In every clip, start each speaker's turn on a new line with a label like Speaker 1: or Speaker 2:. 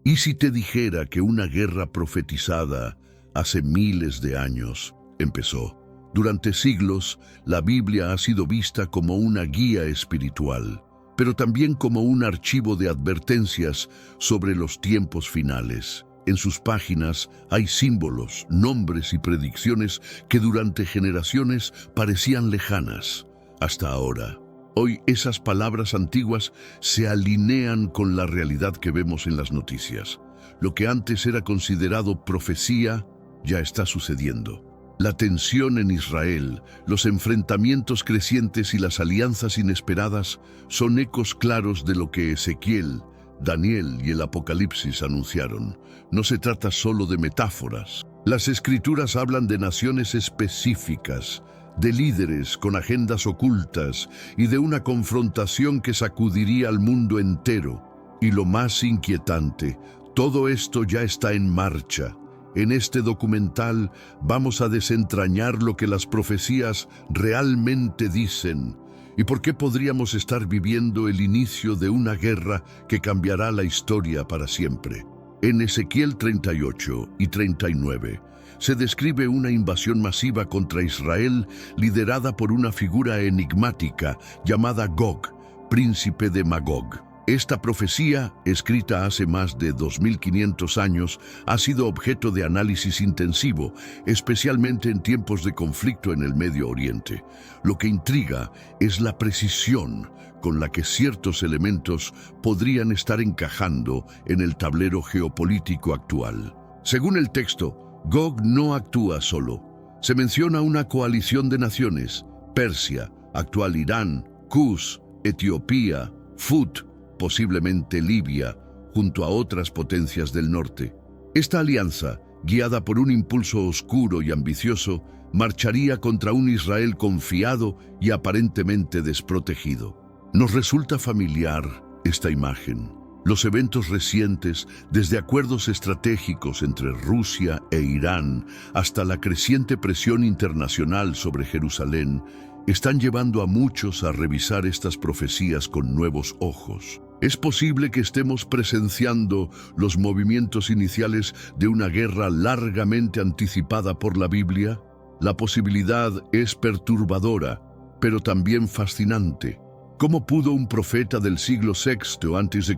Speaker 1: ¿Y si te dijera que una guerra profetizada hace miles de años empezó? Durante siglos, la Biblia ha sido vista como una guía espiritual, pero también como un archivo de advertencias sobre los tiempos finales. En sus páginas hay símbolos, nombres y predicciones que durante generaciones parecían lejanas, hasta ahora. Hoy esas palabras antiguas se alinean con la realidad que vemos en las noticias. Lo que antes era considerado profecía ya está sucediendo. La tensión en Israel, los enfrentamientos crecientes y las alianzas inesperadas son ecos claros de lo que Ezequiel, Daniel y el Apocalipsis anunciaron. No se trata solo de metáforas. Las Escrituras hablan de naciones específicas, de líderes con agendas ocultas y de una confrontación que sacudiría al mundo entero. Y lo más inquietante, todo esto ya está en marcha. En este documental vamos a desentrañar lo que las profecías realmente dicen y por qué podríamos estar viviendo el inicio de una guerra que cambiará la historia para siempre. En Ezequiel 38 y 39 se describe una invasión masiva contra Israel liderada por una figura enigmática llamada Gog, príncipe de Magog. Esta profecía, escrita hace más de 2500 años, ha sido objeto de análisis intensivo, especialmente en tiempos de conflicto en el Medio Oriente. Lo que intriga es la precisión con la que ciertos elementos podrían estar encajando en el tablero geopolítico actual. Según el texto, Gog no actúa solo. Se menciona una coalición de naciones: Persia, actual Irán, Cus, Etiopía, Fut, posiblemente Libia, junto a otras potencias del norte. Esta alianza, guiada por un impulso oscuro y ambicioso, marcharía contra un Israel confiado y aparentemente desprotegido. Nos resulta familiar esta imagen. Los eventos recientes, desde acuerdos estratégicos entre Rusia e Irán hasta la creciente presión internacional sobre Jerusalén, están llevando a muchos a revisar estas profecías con nuevos ojos. Es posible que estemos presenciando los movimientos iniciales de una guerra largamente anticipada por la Biblia. La posibilidad es perturbadora, pero también fascinante. ¿Cómo pudo un profeta del siglo VI a.C.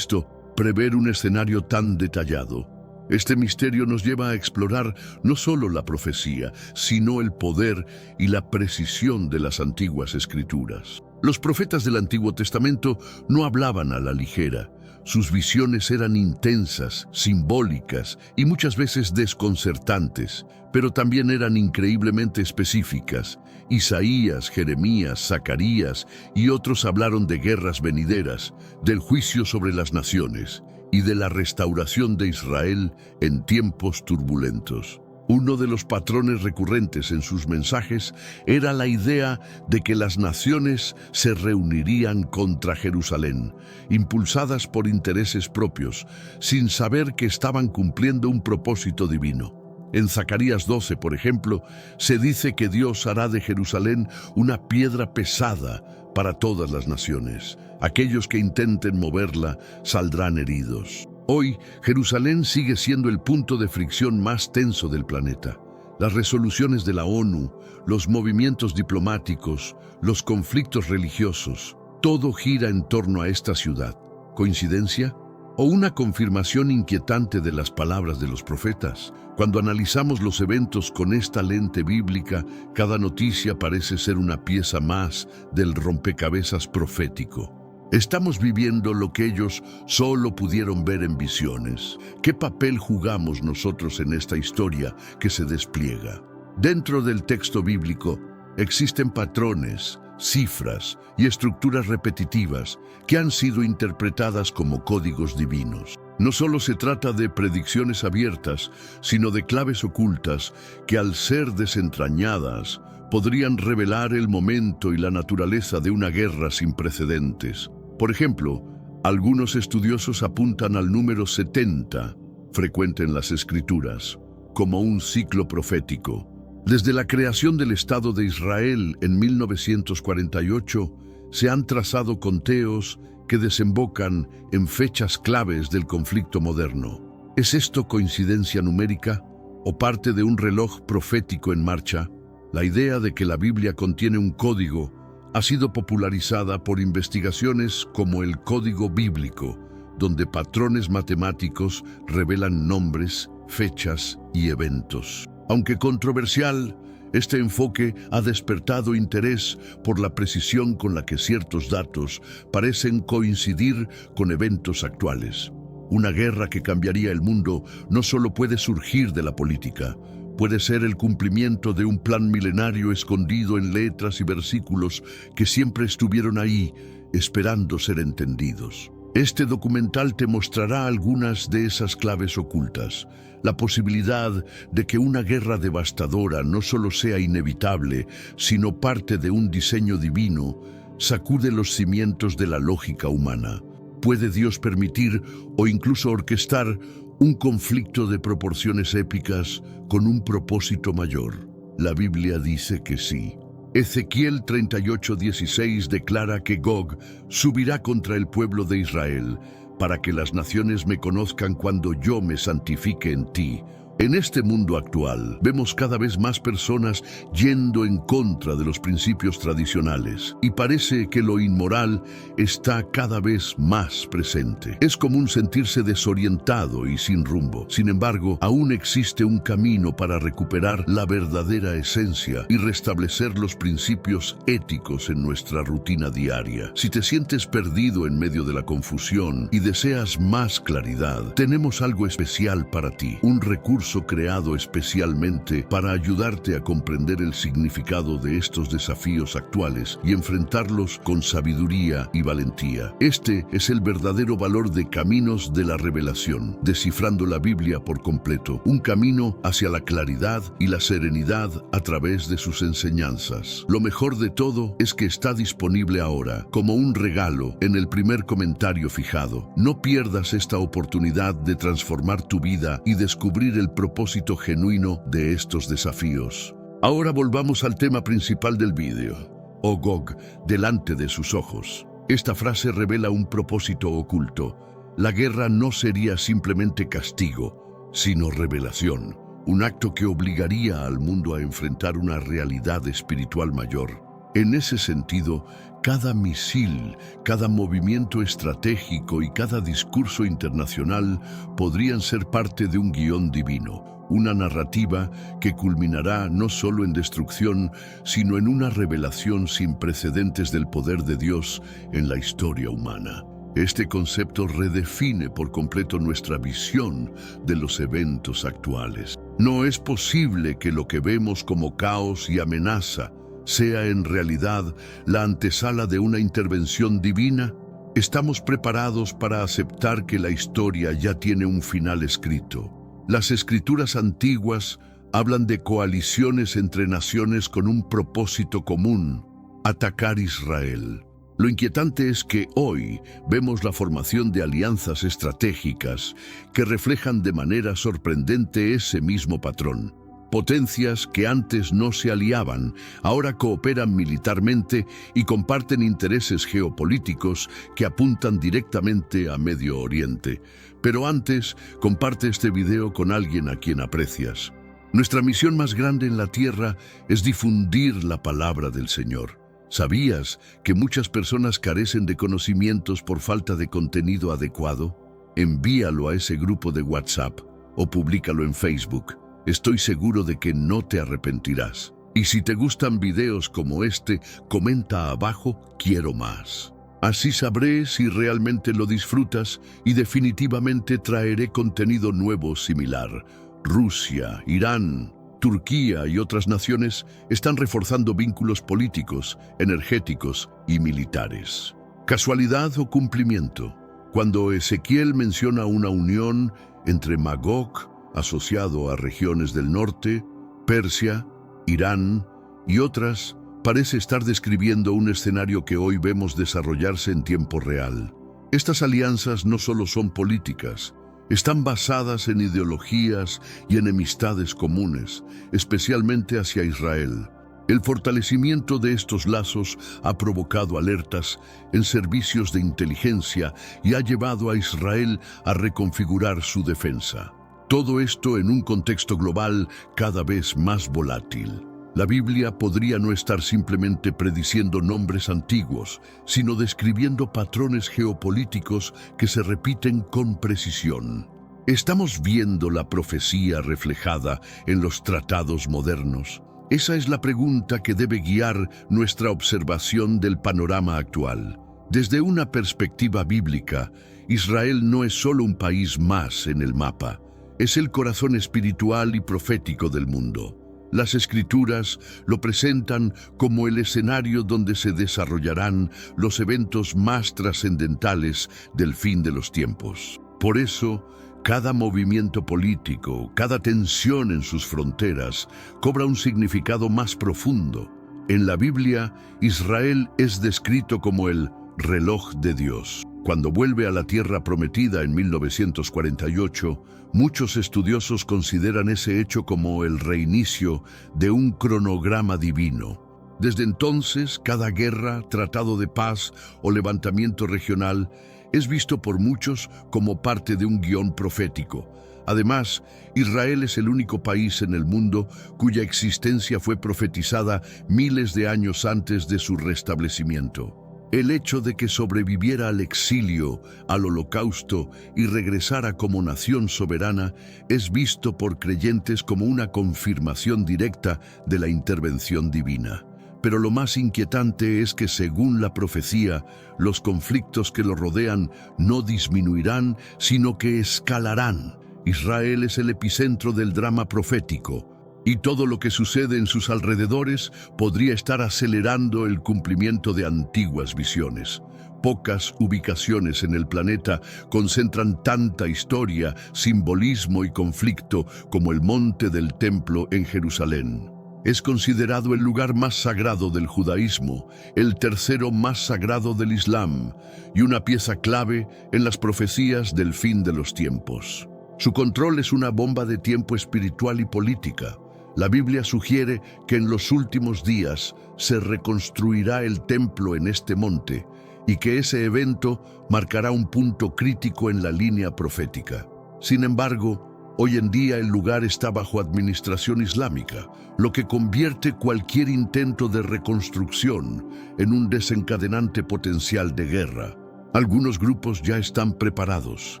Speaker 1: prever un escenario tan detallado? Este misterio nos lleva a explorar no solo la profecía, sino el poder y la precisión de las antiguas escrituras. Los profetas del Antiguo Testamento no hablaban a la ligera. Sus visiones eran intensas, simbólicas y muchas veces desconcertantes, pero también eran increíblemente específicas. Isaías, Jeremías, Zacarías y otros hablaron de guerras venideras, del juicio sobre las naciones y de la restauración de Israel en tiempos turbulentos. Uno de los patrones recurrentes en sus mensajes era la idea de que las naciones se reunirían contra Jerusalén, impulsadas por intereses propios, sin saber que estaban cumpliendo un propósito divino. En Zacarías 12, por ejemplo, se dice que Dios hará de Jerusalén una piedra pesada para todas las naciones. Aquellos que intenten moverla saldrán heridos. Hoy, Jerusalén sigue siendo el punto de fricción más tenso del planeta. Las resoluciones de la ONU, los movimientos diplomáticos, los conflictos religiosos, todo gira en torno a esta ciudad. ¿Coincidencia? ¿O una confirmación inquietante de las palabras de los profetas? Cuando analizamos los eventos con esta lente bíblica, cada noticia parece ser una pieza más del rompecabezas profético. Estamos viviendo lo que ellos solo pudieron ver en visiones. ¿Qué papel jugamos nosotros en esta historia que se despliega? Dentro del texto bíblico existen patrones, cifras y estructuras repetitivas que han sido interpretadas como códigos divinos. No solo se trata de predicciones abiertas, sino de claves ocultas que, al ser desentrañadas, podrían revelar el momento y la naturaleza de una guerra sin precedentes. Por ejemplo, algunos estudiosos apuntan al número 70, frecuente en las Escrituras, como un ciclo profético. Desde la creación del Estado de Israel en 1948, se han trazado conteos que desembocan en fechas claves del conflicto moderno. ¿Es esto coincidencia numérica o parte de un reloj profético en marcha? La idea de que la Biblia contiene un código ha sido popularizada por investigaciones como el código bíblico, donde patrones matemáticos revelan nombres, fechas y eventos. Aunque controversial, este enfoque ha despertado interés por la precisión con la que ciertos datos parecen coincidir con eventos actuales. Una guerra que cambiaría el mundo no solo puede surgir de la política, puede ser el cumplimiento de un plan milenario escondido en letras y versículos que siempre estuvieron ahí, esperando ser entendidos. Este documental te mostrará algunas de esas claves ocultas. La posibilidad de que una guerra devastadora no solo sea inevitable, sino parte de un diseño divino, sacude los cimientos de la lógica humana. ¿Puede Dios permitir o incluso orquestar un conflicto de proporciones épicas con un propósito mayor? La Biblia dice que sí. Ezequiel 38:16 declara que Gog subirá contra el pueblo de Israel, para que las naciones me conozcan cuando yo me santifique en ti. En este mundo actual, vemos cada vez más personas yendo en contra de los principios tradicionales, y parece que lo inmoral está cada vez más presente. Es común sentirse desorientado y sin rumbo. Sin embargo, aún existe un camino para recuperar la verdadera esencia y restablecer los principios éticos en nuestra rutina diaria. Si te sientes perdido en medio de la confusión y deseas más claridad, tenemos algo especial para ti, un recurso creado especialmente para ayudarte a comprender el significado de estos desafíos actuales y enfrentarlos con sabiduría y valentía. Este es el verdadero valor de Caminos de la Revelación, descifrando la Biblia por completo, un camino hacia la claridad y la serenidad a través de sus enseñanzas. Lo mejor de todo es que está disponible ahora, como un regalo, en el primer comentario fijado. No pierdas esta oportunidad de transformar tu vida y descubrir el propósito genuino de estos desafíos. Ahora volvamos al tema principal del vídeo. Oh Gog, delante de sus ojos. Esta frase revela un propósito oculto. La guerra no sería simplemente castigo, sino revelación. Un acto que obligaría al mundo a enfrentar una realidad espiritual mayor. En ese sentido, cada misil, cada movimiento estratégico y cada discurso internacional podrían ser parte de un guión divino, una narrativa que culminará no solo en destrucción, sino en una revelación sin precedentes del poder de Dios en la historia humana. Este concepto redefine por completo nuestra visión de los eventos actuales. No es posible que lo que vemos como caos y amenaza sea en realidad la antesala de una intervención divina. Estamos preparados para aceptar que la historia ya tiene un final escrito. Las escrituras antiguas hablan de coaliciones entre naciones con un propósito común: atacar Israel. Lo inquietante es que hoy vemos la formación de alianzas estratégicas que reflejan de manera sorprendente ese mismo patrón. Potencias que antes no se aliaban, ahora cooperan militarmente y comparten intereses geopolíticos que apuntan directamente a Medio Oriente. Pero antes, comparte este video con alguien a quien aprecias. Nuestra misión más grande en la tierra es difundir la palabra del Señor. ¿Sabías que muchas personas carecen de conocimientos por falta de contenido adecuado? Envíalo a ese grupo de WhatsApp o públicalo en Facebook. Estoy seguro de que no te arrepentirás. Y si te gustan videos como este, comenta abajo "Quiero más". Así sabré si realmente lo disfrutas y definitivamente traeré contenido nuevo similar. Rusia, Irán, Turquía y otras naciones están reforzando vínculos políticos, energéticos y militares. ¿Casualidad o cumplimiento? Cuando Ezequiel menciona una unión entre Magog, asociado a regiones del norte, Persia, Irán y otras, parece estar describiendo un escenario que hoy vemos desarrollarse en tiempo real. Estas alianzas no solo son políticas, están basadas en ideologías y enemistades comunes, especialmente hacia Israel. El fortalecimiento de estos lazos ha provocado alertas en servicios de inteligencia y ha llevado a Israel a reconfigurar su defensa. Todo esto en un contexto global cada vez más volátil. La Biblia podría no estar simplemente prediciendo nombres antiguos, sino describiendo patrones geopolíticos que se repiten con precisión. Estamos viendo la profecía reflejada en los tratados modernos. Esa es la pregunta que debe guiar nuestra observación del panorama actual. Desde una perspectiva bíblica, Israel no es solo un país más en el mapa, es el corazón espiritual y profético del mundo. Las Escrituras lo presentan como el escenario donde se desarrollarán los eventos más trascendentales del fin de los tiempos. Por eso, cada movimiento político, cada tensión en sus fronteras, cobra un significado más profundo. En la Biblia, Israel es descrito como el reloj de Dios. Cuando vuelve a la tierra prometida en 1948, muchos estudiosos consideran ese hecho como el reinicio de un cronograma divino. Desde entonces, cada guerra, tratado de paz o levantamiento regional es visto por muchos como parte de un guión profético. Además, Israel es el único país en el mundo cuya existencia fue profetizada miles de años antes de su restablecimiento. El hecho de que sobreviviera al exilio, al holocausto y regresara como nación soberana es visto por creyentes como una confirmación directa de la intervención divina. Pero lo más inquietante es que, según la profecía, los conflictos que lo rodean no disminuirán, sino que escalarán. Israel es el epicentro del drama profético, y todo lo que sucede en sus alrededores podría estar acelerando el cumplimiento de antiguas visiones. Pocas ubicaciones en el planeta concentran tanta historia, simbolismo y conflicto como el Monte del Templo en Jerusalén. Es considerado el lugar más sagrado del judaísmo, el tercero más sagrado del Islam y una pieza clave en las profecías del fin de los tiempos. Su control es una bomba de tiempo espiritual y política. La Biblia sugiere que en los últimos días se reconstruirá el templo en este monte y que ese evento marcará un punto crítico en la línea profética. Sin embargo, hoy en día el lugar está bajo administración islámica, lo que convierte cualquier intento de reconstrucción en un desencadenante potencial de guerra. Algunos grupos ya están preparados.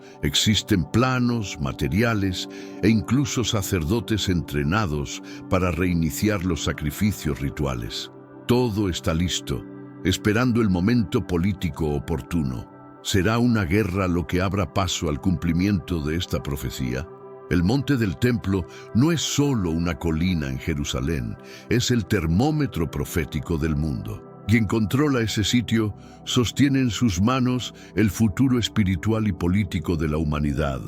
Speaker 1: Existen planos, materiales e incluso sacerdotes entrenados para reiniciar los sacrificios rituales. Todo está listo, esperando el momento político oportuno. ¿Será una guerra lo que abra paso al cumplimiento de esta profecía? El monte del templo no es solo una colina en Jerusalén, es el termómetro profético del mundo. Quien controla ese sitio sostiene en sus manos el futuro espiritual y político de la humanidad,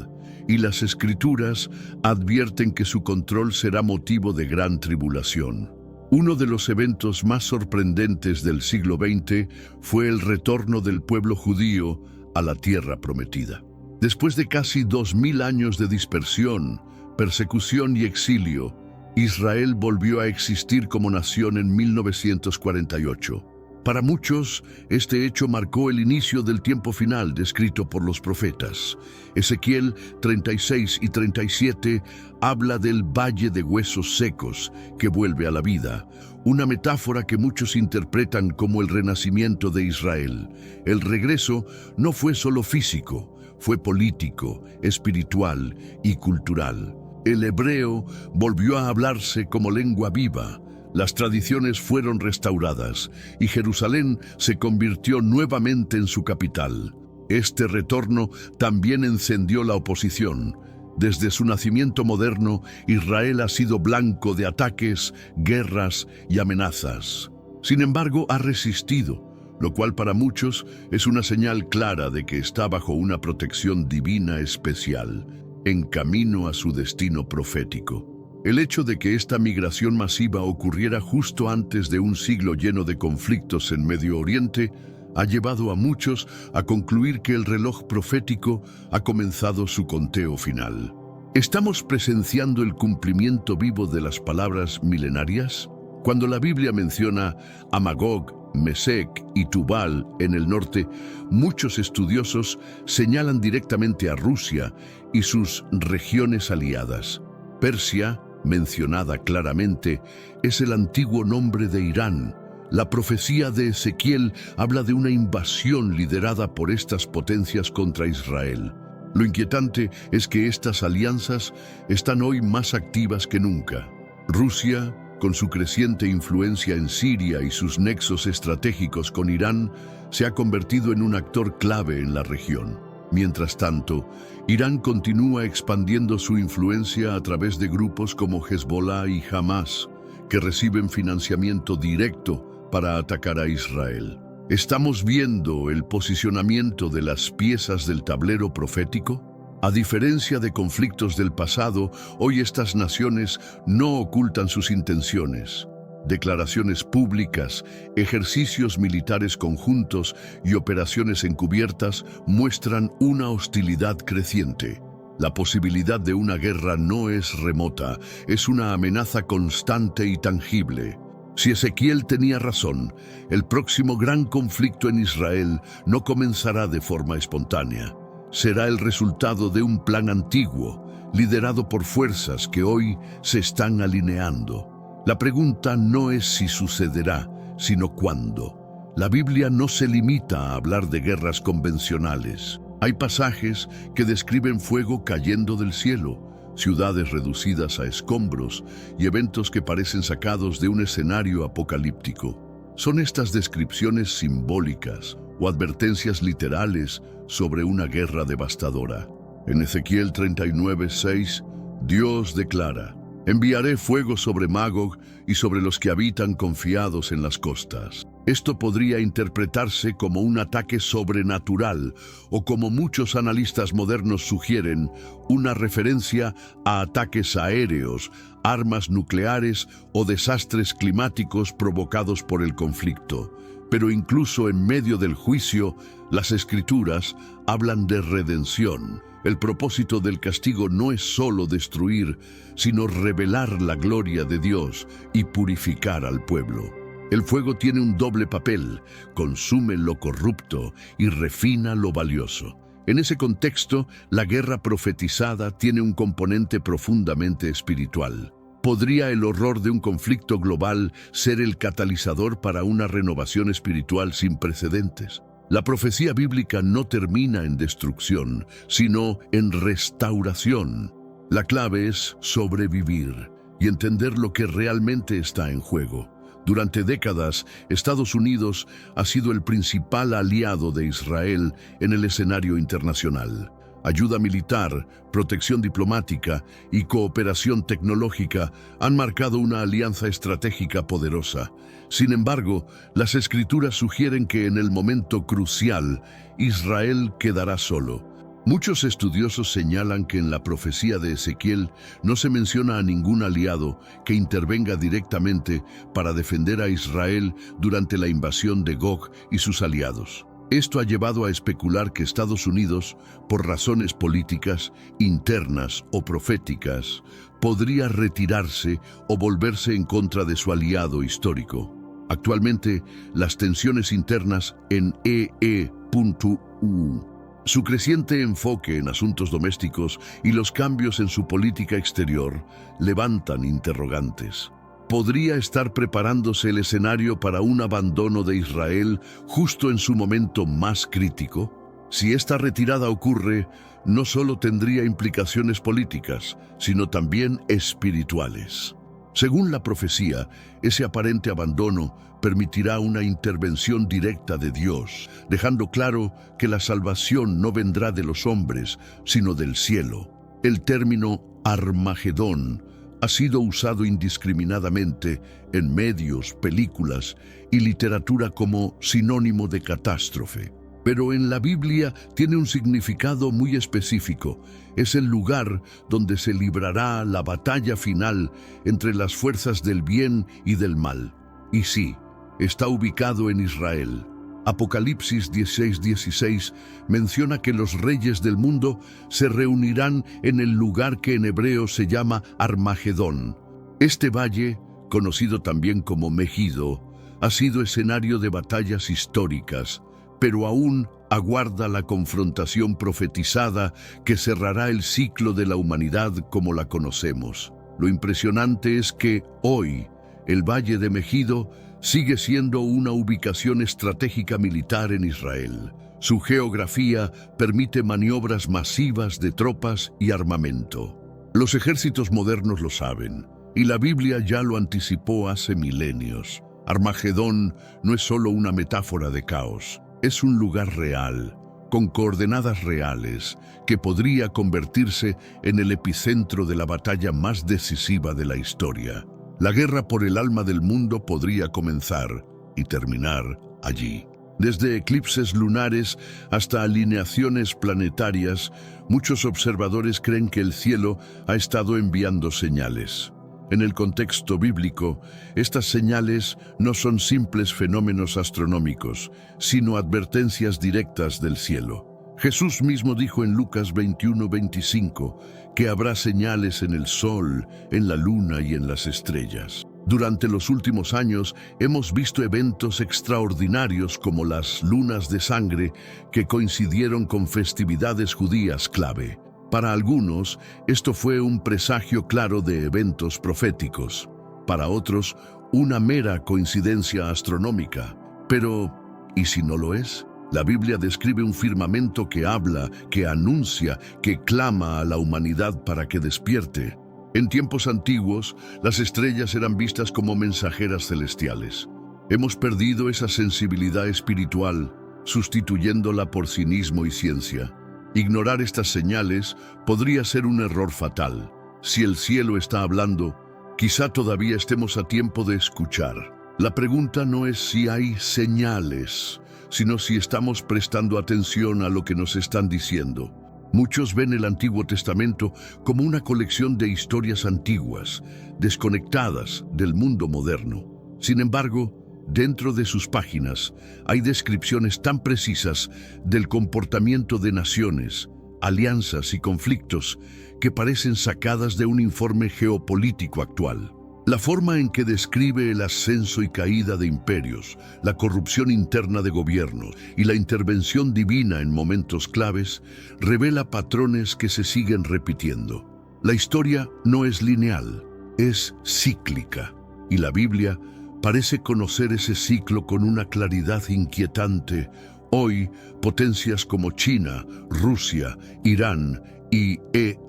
Speaker 1: y las Escrituras advierten que su control será motivo de gran tribulación. Uno de los eventos más sorprendentes del siglo XX fue el retorno del pueblo judío a la tierra prometida. Después de casi 2000 años de dispersión, persecución y exilio, Israel volvió a existir como nación en 1948. Para muchos, este hecho marcó el inicio del tiempo final descrito por los profetas. Ezequiel 36 y 37 habla del valle de huesos secos que vuelve a la vida, una metáfora que muchos interpretan como el renacimiento de Israel. El regreso no fue solo físico, fue político, espiritual y cultural. El hebreo volvió a hablarse como lengua viva. Las tradiciones fueron restauradas y Jerusalén se convirtió nuevamente en su capital. Este retorno también encendió la oposición. Desde su nacimiento moderno, Israel ha sido blanco de ataques, guerras y amenazas. Sin embargo, ha resistido, lo cual para muchos es una señal clara de que está bajo una protección divina especial, en camino a su destino profético. El hecho de que esta migración masiva ocurriera justo antes de un siglo lleno de conflictos en Medio Oriente ha llevado a muchos a concluir que el reloj profético ha comenzado su conteo final. ¿Estamos presenciando el cumplimiento vivo de las palabras milenarias? Cuando la Biblia menciona a Magog, Mesec y Tubal en el norte, muchos estudiosos señalan directamente a Rusia y sus regiones aliadas. Persia, mencionada claramente, es el antiguo nombre de Irán. La profecía de Ezequiel habla de una invasión liderada por estas potencias contra Israel. Lo inquietante es que estas alianzas están hoy más activas que nunca. Rusia, con su creciente influencia en Siria y sus nexos estratégicos con Irán, se ha convertido en un actor clave en la región. Mientras tanto, Irán continúa expandiendo su influencia a través de grupos como Hezbollah y Hamas, que reciben financiamiento directo para atacar a Israel. ¿Estamos viendo el posicionamiento de las piezas del tablero profético? A diferencia de conflictos del pasado, hoy estas naciones no ocultan sus intenciones. Declaraciones públicas, ejercicios militares conjuntos y operaciones encubiertas muestran una hostilidad creciente. La posibilidad de una guerra no es remota, es una amenaza constante y tangible. Si Ezequiel tenía razón, el próximo gran conflicto en Israel no comenzará de forma espontánea. Será el resultado de un plan antiguo, liderado por fuerzas que hoy se están alineando. La pregunta no es si sucederá, sino cuándo. La Biblia no se limita a hablar de guerras convencionales. Hay pasajes que describen fuego cayendo del cielo, ciudades reducidas a escombros y eventos que parecen sacados de un escenario apocalíptico. Son estas descripciones simbólicas o advertencias literales sobre una guerra devastadora. En Ezequiel 39:6, Dios declara: enviaré fuego sobre Magog y sobre los que habitan confiados en las costas. Esto podría interpretarse como un ataque sobrenatural o, como muchos analistas modernos sugieren, una referencia a ataques aéreos, armas nucleares o desastres climáticos provocados por el conflicto. Pero incluso en medio del juicio, las Escrituras hablan de redención. El propósito del castigo no es solo destruir, sino revelar la gloria de Dios y purificar al pueblo. El fuego tiene un doble papel: consume lo corrupto y refina lo valioso. En ese contexto, la guerra profetizada tiene un componente profundamente espiritual. ¿Podría el horror de un conflicto global ser el catalizador para una renovación espiritual sin precedentes? La profecía bíblica no termina en destrucción, sino en restauración. La clave es sobrevivir y entender lo que realmente está en juego. Durante décadas, Estados Unidos ha sido el principal aliado de Israel en el escenario internacional. Ayuda militar, protección diplomática y cooperación tecnológica han marcado una alianza estratégica poderosa. Sin embargo, las Escrituras sugieren que en el momento crucial, Israel quedará solo. Muchos estudiosos señalan que en la profecía de Ezequiel no se menciona a ningún aliado que intervenga directamente para defender a Israel durante la invasión de Gog y sus aliados. Esto ha llevado a especular que Estados Unidos, por razones políticas, internas o proféticas, podría retirarse o volverse en contra de su aliado histórico. Actualmente, las tensiones internas en EE.U, su creciente enfoque en asuntos domésticos y los cambios en su política exterior levantan interrogantes. ¿Podría estar preparándose el escenario para un abandono de Israel justo en su momento más crítico? Si esta retirada ocurre, no solo tendría implicaciones políticas, sino también espirituales. Según la profecía, ese aparente abandono permitirá una intervención directa de Dios, dejando claro que la salvación no vendrá de los hombres, sino del cielo. El término Armagedón ha sido usado indiscriminadamente en medios, películas y literatura como sinónimo de catástrofe. Pero en la Biblia tiene un significado muy específico. Es el lugar donde se librará la batalla final entre las fuerzas del bien y del mal. Y sí, está ubicado en Israel. Apocalipsis 16:16 menciona que los reyes del mundo se reunirán en el lugar que en hebreo se llama Armagedón. Este valle, conocido también como Megido, ha sido escenario de batallas históricas, pero aún aguarda la confrontación profetizada que cerrará el ciclo de la humanidad como la conocemos. Lo impresionante es que hoy el Valle de Megido sigue siendo una ubicación estratégica militar en Israel. Su geografía permite maniobras masivas de tropas y armamento. Los ejércitos modernos lo saben, y la Biblia ya lo anticipó hace milenios. Armagedón no es solo una metáfora de caos, es un lugar real, con coordenadas reales, que podría convertirse en el epicentro de la batalla más decisiva de la historia. La guerra por el alma del mundo podría comenzar y terminar allí. Desde eclipses lunares hasta alineaciones planetarias, muchos observadores creen que el cielo ha estado enviando señales. En el contexto bíblico, estas señales no son simples fenómenos astronómicos, sino advertencias directas del cielo. Jesús mismo dijo en Lucas 21:25 que habrá señales en el sol, en la luna y en las estrellas. Durante los últimos años hemos visto eventos extraordinarios como las lunas de sangre que coincidieron con festividades judías clave. Para algunos, esto fue un presagio claro de eventos proféticos. Para otros, una mera coincidencia astronómica. Pero, ¿y si no lo es? La Biblia describe un firmamento que habla, que anuncia, que clama a la humanidad para que despierte. En tiempos antiguos, las estrellas eran vistas como mensajeras celestiales. Hemos perdido esa sensibilidad espiritual, sustituyéndola por cinismo y ciencia. Ignorar estas señales podría ser un error fatal. Si el cielo está hablando, quizá todavía estemos a tiempo de escuchar. La pregunta no es si hay señales, sino si estamos prestando atención a lo que nos están diciendo. Muchos ven el Antiguo Testamento como una colección de historias antiguas, desconectadas del mundo moderno. Sin embargo, dentro de sus páginas hay descripciones tan precisas del comportamiento de naciones, alianzas y conflictos que parecen sacadas de un informe geopolítico actual. La forma en que describe el ascenso y caída de imperios, la corrupción interna de gobiernos y la intervención divina en momentos claves revela patrones que se siguen repitiendo. La historia no es lineal, es cíclica, y la Biblia parece conocer ese ciclo con una claridad inquietante. Hoy, potencias como China, Rusia, Irán y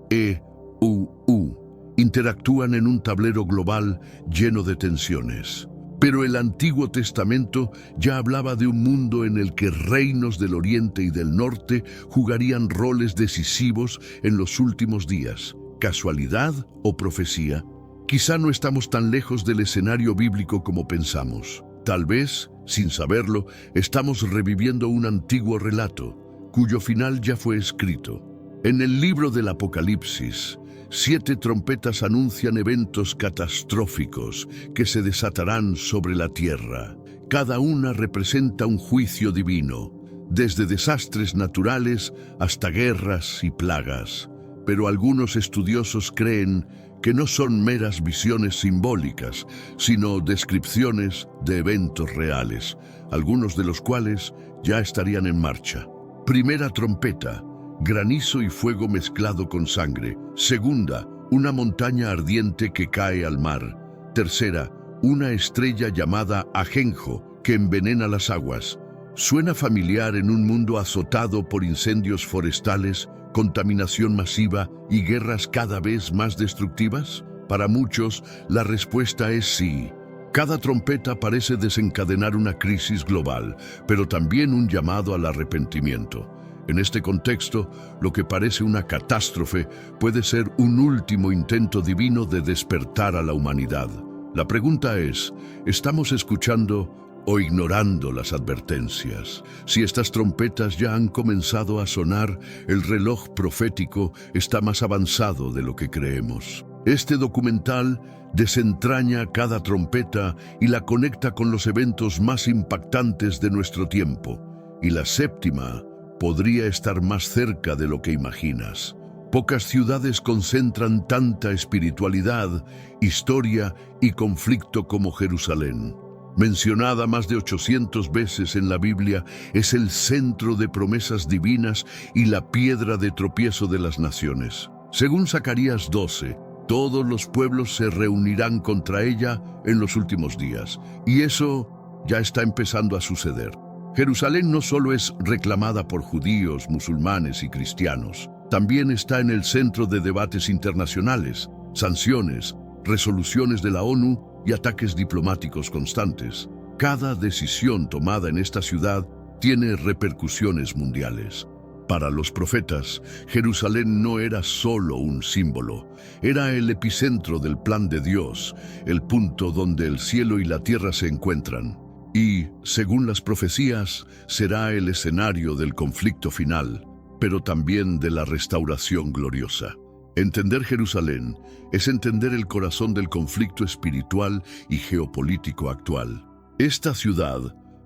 Speaker 1: EUU interactúan en un tablero global lleno de tensiones. Pero el Antiguo Testamento ya hablaba de un mundo en el que reinos del Oriente y del Norte jugarían roles decisivos en los últimos días. ¿Casualidad o profecía? Quizá no estamos tan lejos del escenario bíblico como pensamos. Tal vez, sin saberlo, estamos reviviendo un antiguo relato, cuyo final ya fue escrito. En el libro del Apocalipsis, 7 trompetas anuncian eventos catastróficos que se desatarán sobre la tierra. Cada una representa un juicio divino, desde desastres naturales hasta guerras y plagas. Pero algunos estudiosos creen que no son meras visiones simbólicas, sino descripciones de eventos reales, algunos de los cuales ya estarían en marcha. Primera trompeta: granizo y fuego mezclado con sangre. Segunda, una montaña ardiente que cae al mar. Tercera, una estrella llamada ajenjo que envenena las aguas. ¿Suena familiar en un mundo azotado por incendios forestales, contaminación masiva y guerras cada vez más destructivas? Para muchos, la respuesta es sí. Cada trompeta parece desencadenar una crisis global, pero también un llamado al arrepentimiento. En este contexto, lo que parece una catástrofe puede ser un último intento divino de despertar a la humanidad. La pregunta es, ¿estamos escuchando o ignorando las advertencias? Si estas trompetas ya han comenzado a sonar, el reloj profético está más avanzado de lo que creemos. Este documental desentraña cada trompeta y la conecta con los eventos más impactantes de nuestro tiempo. Y la séptima podría estar más cerca de lo que imaginas. Pocas ciudades concentran tanta espiritualidad, historia y conflicto como Jerusalén. Mencionada más de 800 veces en la Biblia, es el centro de promesas divinas y la piedra de tropiezo de las naciones. Según Zacarías 12, todos los pueblos se reunirán contra ella en los últimos días, y eso ya está empezando a suceder. Jerusalén no solo es reclamada por judíos, musulmanes y cristianos, también está en el centro de debates internacionales, sanciones, resoluciones de la ONU y ataques diplomáticos constantes. Cada decisión tomada en esta ciudad tiene repercusiones mundiales. Para los profetas, Jerusalén no era solo un símbolo, era el epicentro del plan de Dios, el punto donde el cielo y la tierra se encuentran. Y, según las profecías, será el escenario del conflicto final, pero también de la restauración gloriosa. Entender Jerusalén es entender el corazón del conflicto espiritual y geopolítico actual. Esta ciudad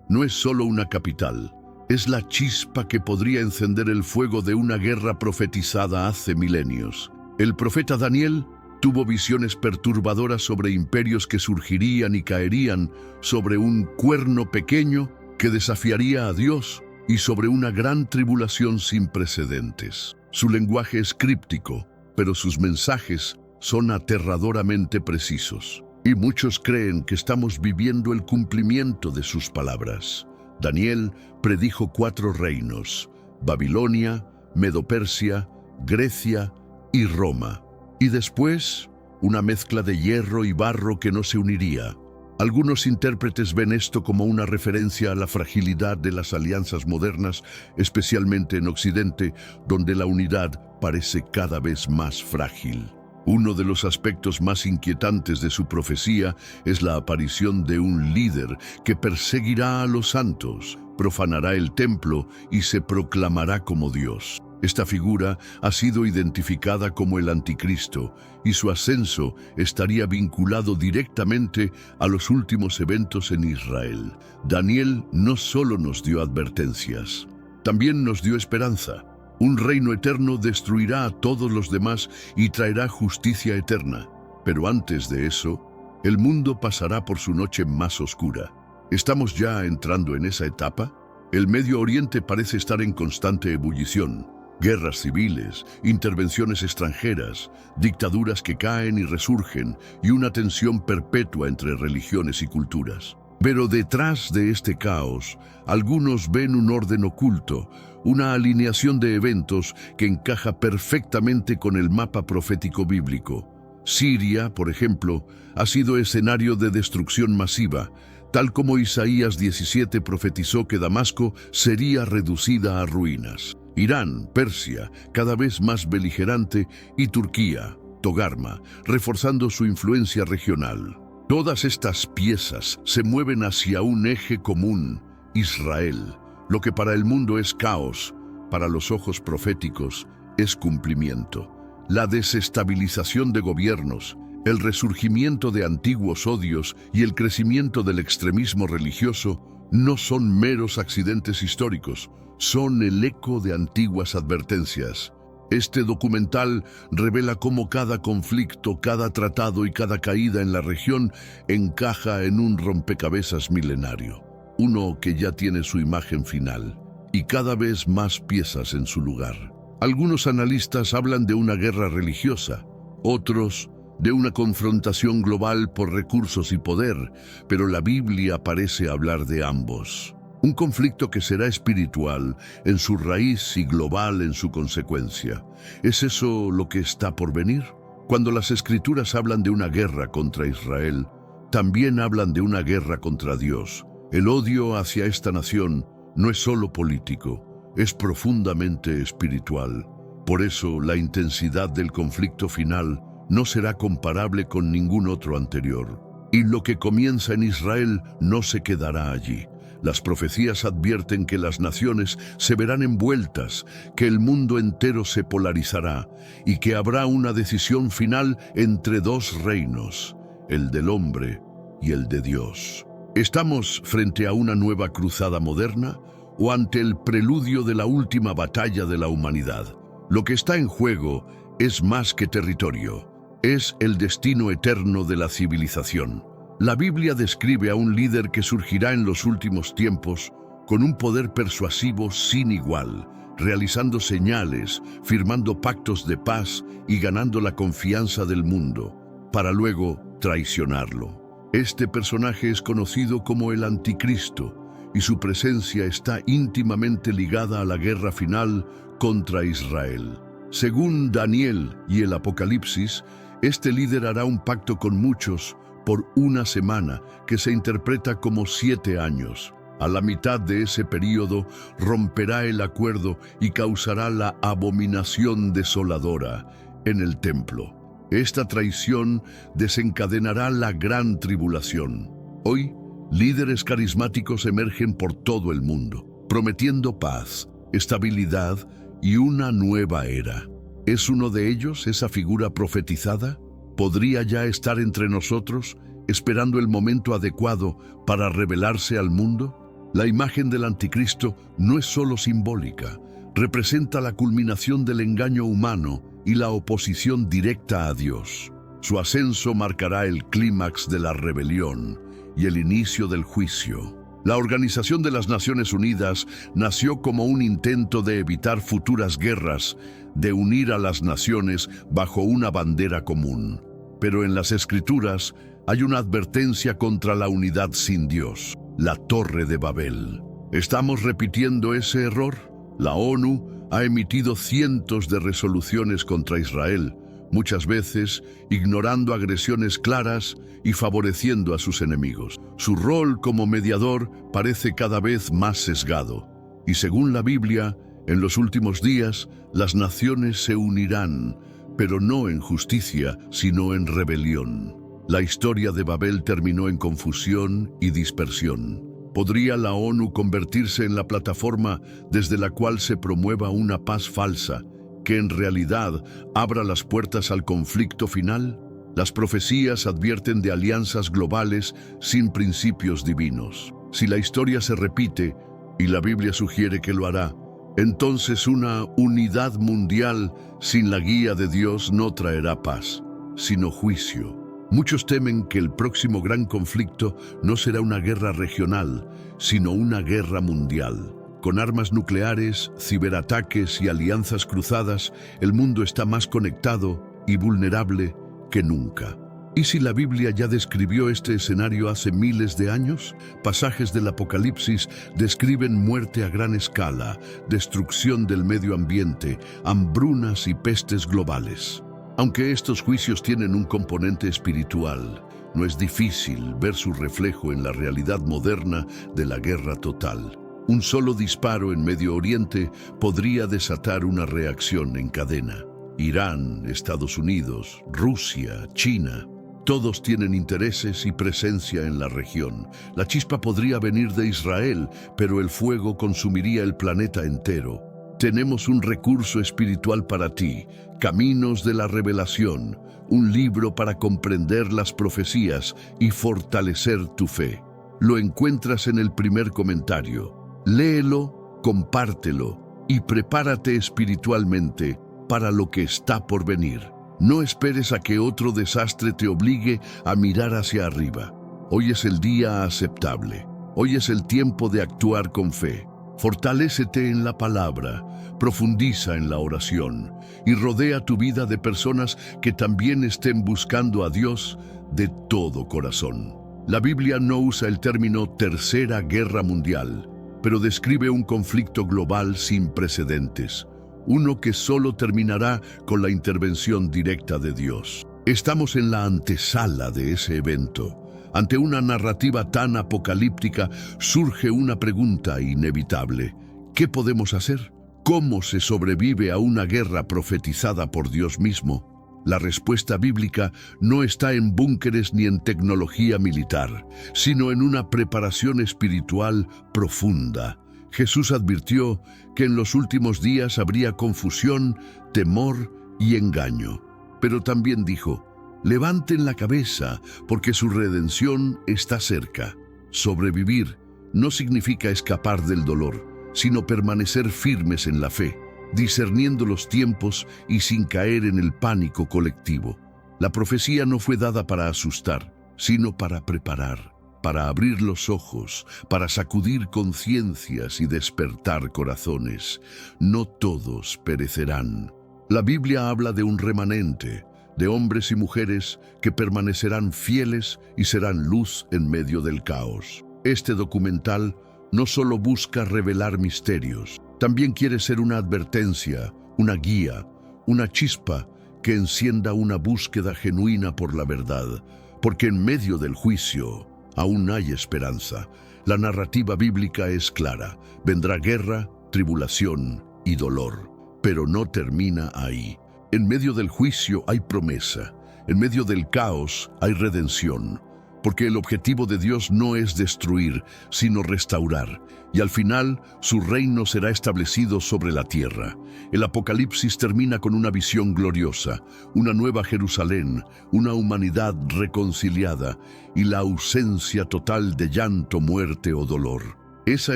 Speaker 1: no es solo una capital, es la chispa que podría encender el fuego de una guerra profetizada hace milenios. El profeta Daniel tuvo visiones perturbadoras sobre imperios que surgirían y caerían, sobre un cuerno pequeño que desafiaría a Dios y sobre una gran tribulación sin precedentes. Su lenguaje es críptico, pero sus mensajes son aterradoramente precisos. Y muchos creen que estamos viviendo el cumplimiento de sus palabras. Daniel predijo 4 reinos: Babilonia, Medo-Persia, Grecia y Roma. Y después, una mezcla de hierro y barro que no se uniría. Algunos intérpretes ven esto como una referencia a la fragilidad de las alianzas modernas, especialmente en Occidente, donde la unidad parece cada vez más frágil. Uno de los aspectos más inquietantes de su profecía es la aparición de un líder que perseguirá a los santos, profanará el templo y se proclamará como Dios. Esta figura ha sido identificada como el Anticristo y su ascenso estaría vinculado directamente a los últimos eventos en Israel. Daniel no solo nos dio advertencias, también nos dio esperanza. Un reino eterno destruirá a todos los demás y traerá justicia eterna. Pero antes de eso, el mundo pasará por su noche más oscura. ¿Estamos ya entrando en esa etapa? El Medio Oriente parece estar en constante ebullición. Guerras civiles, intervenciones extranjeras, dictaduras que caen y resurgen y una tensión perpetua entre religiones y culturas. Pero detrás de este caos, algunos ven un orden oculto, una alineación de eventos que encaja perfectamente con el mapa profético bíblico. Siria, por ejemplo, ha sido escenario de destrucción masiva, tal como Isaías 17 profetizó que Damasco sería reducida a ruinas. Irán, Persia, cada vez más beligerante, y Turquía, Togarma, reforzando su influencia regional. Todas estas piezas se mueven hacia un eje común, Israel. Lo que para el mundo es caos, para los ojos proféticos es cumplimiento. La desestabilización de gobiernos, el resurgimiento de antiguos odios y el crecimiento del extremismo religioso no son meros accidentes históricos, son el eco de antiguas advertencias. Este documental revela cómo cada conflicto, cada tratado y cada caída en la región encaja en un rompecabezas milenario, uno que ya tiene su imagen final y cada vez más piezas en su lugar. Algunos analistas hablan de una guerra religiosa, otros de una confrontación global por recursos y poder, pero la Biblia parece hablar de ambos. Un conflicto que será espiritual en su raíz y global en su consecuencia. ¿Es eso lo que está por venir? Cuando las Escrituras hablan de una guerra contra Israel, también hablan de una guerra contra Dios. El odio hacia esta nación no es solo político, es profundamente espiritual. Por eso, la intensidad del conflicto final no será comparable con ningún otro anterior. Y lo que comienza en Israel no se quedará allí. Las profecías advierten que las naciones se verán envueltas, que el mundo entero se polarizará y que habrá una decisión final entre 2 reinos, el del hombre y el de Dios. ¿Estamos frente a una nueva cruzada moderna o ante el preludio de la última batalla de la humanidad? Lo que está en juego es más que territorio, es el destino eterno de la civilización. La Biblia describe a un líder que surgirá en los últimos tiempos con un poder persuasivo sin igual, realizando señales, firmando pactos de paz y ganando la confianza del mundo, para luego traicionarlo. Este personaje es conocido como el Anticristo, y su presencia está íntimamente ligada a la guerra final contra Israel. Según Daniel y el Apocalipsis, este líder hará un pacto con muchos por una semana, que se interpreta como 7 años. A la mitad de ese período romperá el acuerdo y causará la abominación desoladora en el templo. Esta traición desencadenará la gran tribulación. Hoy, líderes carismáticos emergen por todo el mundo, prometiendo paz, estabilidad y una nueva era. ¿Es uno de ellos esa figura profetizada? ¿Podría ya estar entre nosotros, esperando el momento adecuado para revelarse al mundo? La imagen del Anticristo no es solo simbólica, representa la culminación del engaño humano y la oposición directa a Dios. Su ascenso marcará el clímax de la rebelión y el inicio del juicio. La Organización de las Naciones Unidas nació como un intento de evitar futuras guerras, de unir a las naciones bajo una bandera común. Pero en las Escrituras hay una advertencia contra la unidad sin Dios, la Torre de Babel. ¿Estamos repitiendo ese error? La ONU ha emitido cientos de resoluciones contra Israel, muchas veces ignorando agresiones claras y favoreciendo a sus enemigos. Su rol como mediador parece cada vez más sesgado. Y según la Biblia, en los últimos días, las naciones se unirán, pero no en justicia, sino en rebelión. La historia de Babel terminó en confusión y dispersión. ¿Podría la ONU convertirse en la plataforma desde la cual se promueva una paz falsa, que en realidad abra las puertas al conflicto final? Las profecías advierten de alianzas globales sin principios divinos. Si la historia se repite, y la Biblia sugiere que lo hará, entonces una unidad mundial sin la guía de Dios no traerá paz, sino juicio. Muchos temen que el próximo gran conflicto no será una guerra regional, sino una guerra mundial. Con armas nucleares, ciberataques y alianzas cruzadas, el mundo está más conectado y vulnerable que nunca. ¿Y si la Biblia ya describió este escenario hace miles de años? Pasajes del Apocalipsis describen muerte a gran escala, destrucción del medio ambiente, hambrunas y pestes globales. Aunque estos juicios tienen un componente espiritual, no es difícil ver su reflejo en la realidad moderna de la guerra total. Un solo disparo en Medio Oriente podría desatar una reacción en cadena. Irán, Estados Unidos, Rusia, China, todos tienen intereses y presencia en la región. La chispa podría venir de Israel, pero el fuego consumiría el planeta entero. Tenemos un recurso espiritual para ti, Caminos de la Revelación, un libro para comprender las profecías y fortalecer tu fe. Lo encuentras en el primer comentario. Léelo, compártelo y prepárate espiritualmente para lo que está por venir. No esperes a que otro desastre te obligue a mirar hacia arriba. Hoy es el día aceptable. Hoy es el tiempo de actuar con fe. Fortalécete en la palabra, profundiza en la oración y rodea tu vida de personas que también estén buscando a Dios de todo corazón. La Biblia no usa el término Tercera Guerra Mundial, pero describe un conflicto global sin precedentes, uno que solo terminará con la intervención directa de Dios. Estamos en la antesala de ese evento. Ante una narrativa tan apocalíptica, surge una pregunta inevitable. ¿Qué podemos hacer? ¿Cómo se sobrevive a una guerra profetizada por Dios mismo? La respuesta bíblica no está en búnkeres ni en tecnología militar, sino en una preparación espiritual profunda. Jesús advirtió que en los últimos días habría confusión, temor y engaño. Pero también dijo: levanten la cabeza, porque su redención está cerca. Sobrevivir no significa escapar del dolor, sino permanecer firmes en la fe. discerniendo los tiempos y sin caer en el pánico colectivo. La profecía no fue dada para asustar, sino para preparar, para abrir los ojos, para sacudir conciencias y despertar corazones. No todos perecerán. La Biblia habla de un remanente, de hombres y mujeres que permanecerán fieles y serán luz en medio del caos. Este documental no solo busca revelar misterios, también quiere ser una advertencia, una guía, una chispa que encienda una búsqueda genuina por la verdad, porque en medio del juicio aún hay esperanza. La narrativa bíblica es clara: vendrá guerra, tribulación y dolor, pero no termina ahí. En medio del juicio hay promesa, en medio del caos hay redención, porque el objetivo de Dios no es destruir, sino restaurar, y al final su reino será establecido sobre la tierra. El Apocalipsis termina con una visión gloriosa, una nueva Jerusalén, una humanidad reconciliada y la ausencia total de llanto, muerte o dolor. Esa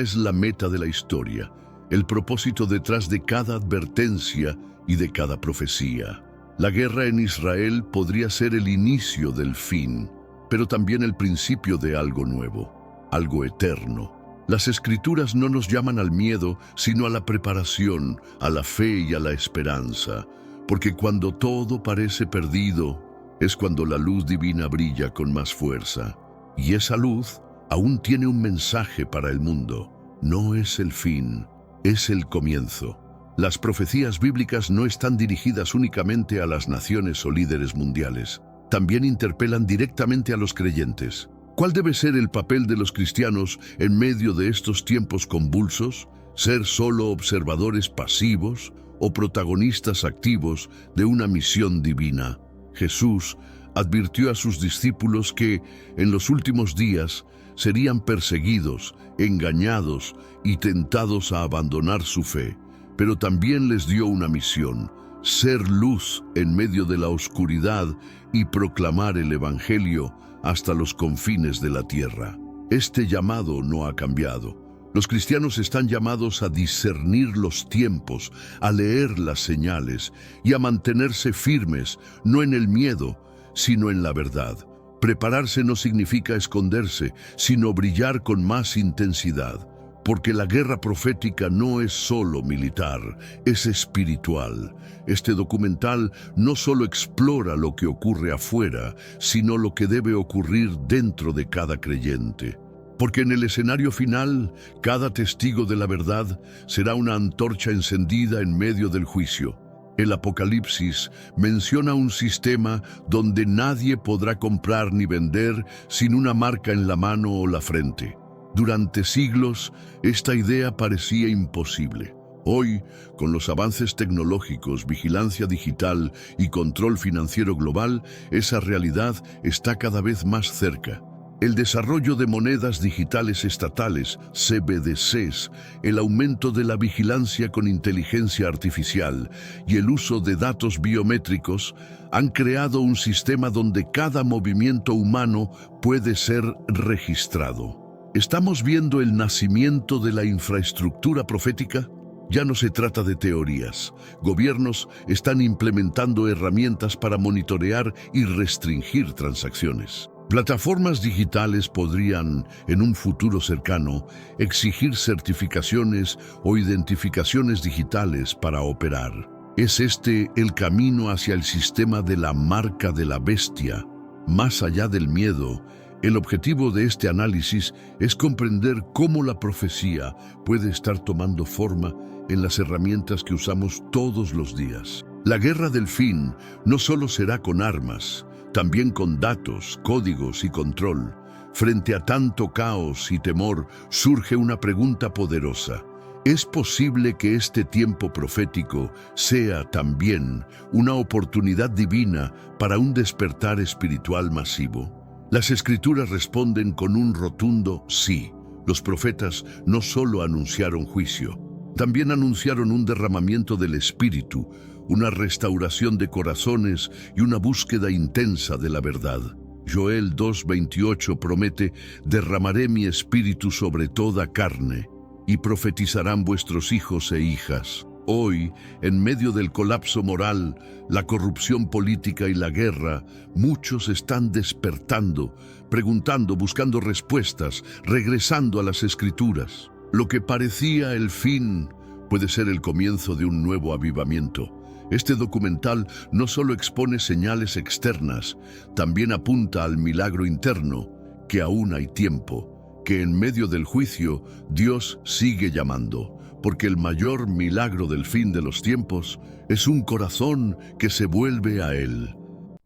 Speaker 1: es la meta de la historia, el propósito detrás de cada advertencia y de cada profecía. La guerra en Israel podría ser el inicio del fin, pero también el principio de algo nuevo, algo eterno. Las Escrituras no nos llaman al miedo, sino a la preparación, a la fe y a la esperanza, porque cuando todo parece perdido, es cuando la luz divina brilla con más fuerza. Y esa luz aún tiene un mensaje para el mundo. No es el fin, es el comienzo. Las profecías bíblicas no están dirigidas únicamente a las naciones o líderes mundiales. También interpelan directamente a los creyentes. ¿Cuál debe ser el papel de los cristianos en medio de estos tiempos convulsos? ¿Ser solo observadores pasivos o protagonistas activos de una misión divina? Jesús advirtió a sus discípulos que en los últimos días serían perseguidos, engañados y tentados a abandonar su fe. Pero también les dio una misión: ser luz en medio de la oscuridad y proclamar el Evangelio hasta los confines de la tierra. Este llamado no ha cambiado. Los cristianos están llamados a discernir los tiempos, a leer las señales y a mantenerse firmes, no en el miedo, sino en la verdad. Prepararse no significa esconderse, sino brillar con más intensidad. Porque la guerra profética no es solo militar, es espiritual. Este documental no solo explora lo que ocurre afuera, sino lo que debe ocurrir dentro de cada creyente. Porque en el escenario final, cada testigo de la verdad será una antorcha encendida en medio del juicio. El Apocalipsis menciona un sistema donde nadie podrá comprar ni vender sin una marca en la mano o la frente. Durante siglos, esta idea parecía imposible. Hoy, con los avances tecnológicos, vigilancia digital y control financiero global, esa realidad está cada vez más cerca. El desarrollo de monedas digitales estatales, CBDCs, el aumento de la vigilancia con inteligencia artificial y el uso de datos biométricos han creado un sistema donde cada movimiento humano puede ser registrado. ¿Estamos viendo el nacimiento de la infraestructura profética? Ya no se trata de teorías. Gobiernos están implementando herramientas para monitorear y restringir transacciones. Plataformas digitales podrían, en un futuro cercano, exigir certificaciones o identificaciones digitales para operar. ¿Es este el camino hacia el sistema de la marca de la bestia? Más allá del miedo, el objetivo de este análisis es comprender cómo la profecía puede estar tomando forma en las herramientas que usamos todos los días. La guerra del fin no solo será con armas, también con datos, códigos y control. Frente a tanto caos y temor, surge una pregunta poderosa. ¿Es posible que este tiempo profético sea también una oportunidad divina para un despertar espiritual masivo? Las Escrituras responden con un rotundo sí. Los profetas no solo anunciaron juicio, también anunciaron un derramamiento del Espíritu, una restauración de corazones y una búsqueda intensa de la verdad. Joel 2:28 promete: derramaré mi espíritu sobre toda carne, y profetizarán vuestros hijos e hijas. Hoy, en medio del colapso moral, la corrupción política y la guerra, muchos están despertando, preguntando, buscando respuestas, regresando a las Escrituras. Lo que parecía el fin puede ser el comienzo de un nuevo avivamiento. Este documental no solo expone señales externas, también apunta al milagro interno, que aún hay tiempo, que en medio del juicio Dios sigue llamando, porque el mayor milagro del fin de los tiempos es un corazón que se vuelve a Él.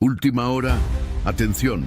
Speaker 1: Última hora, atención,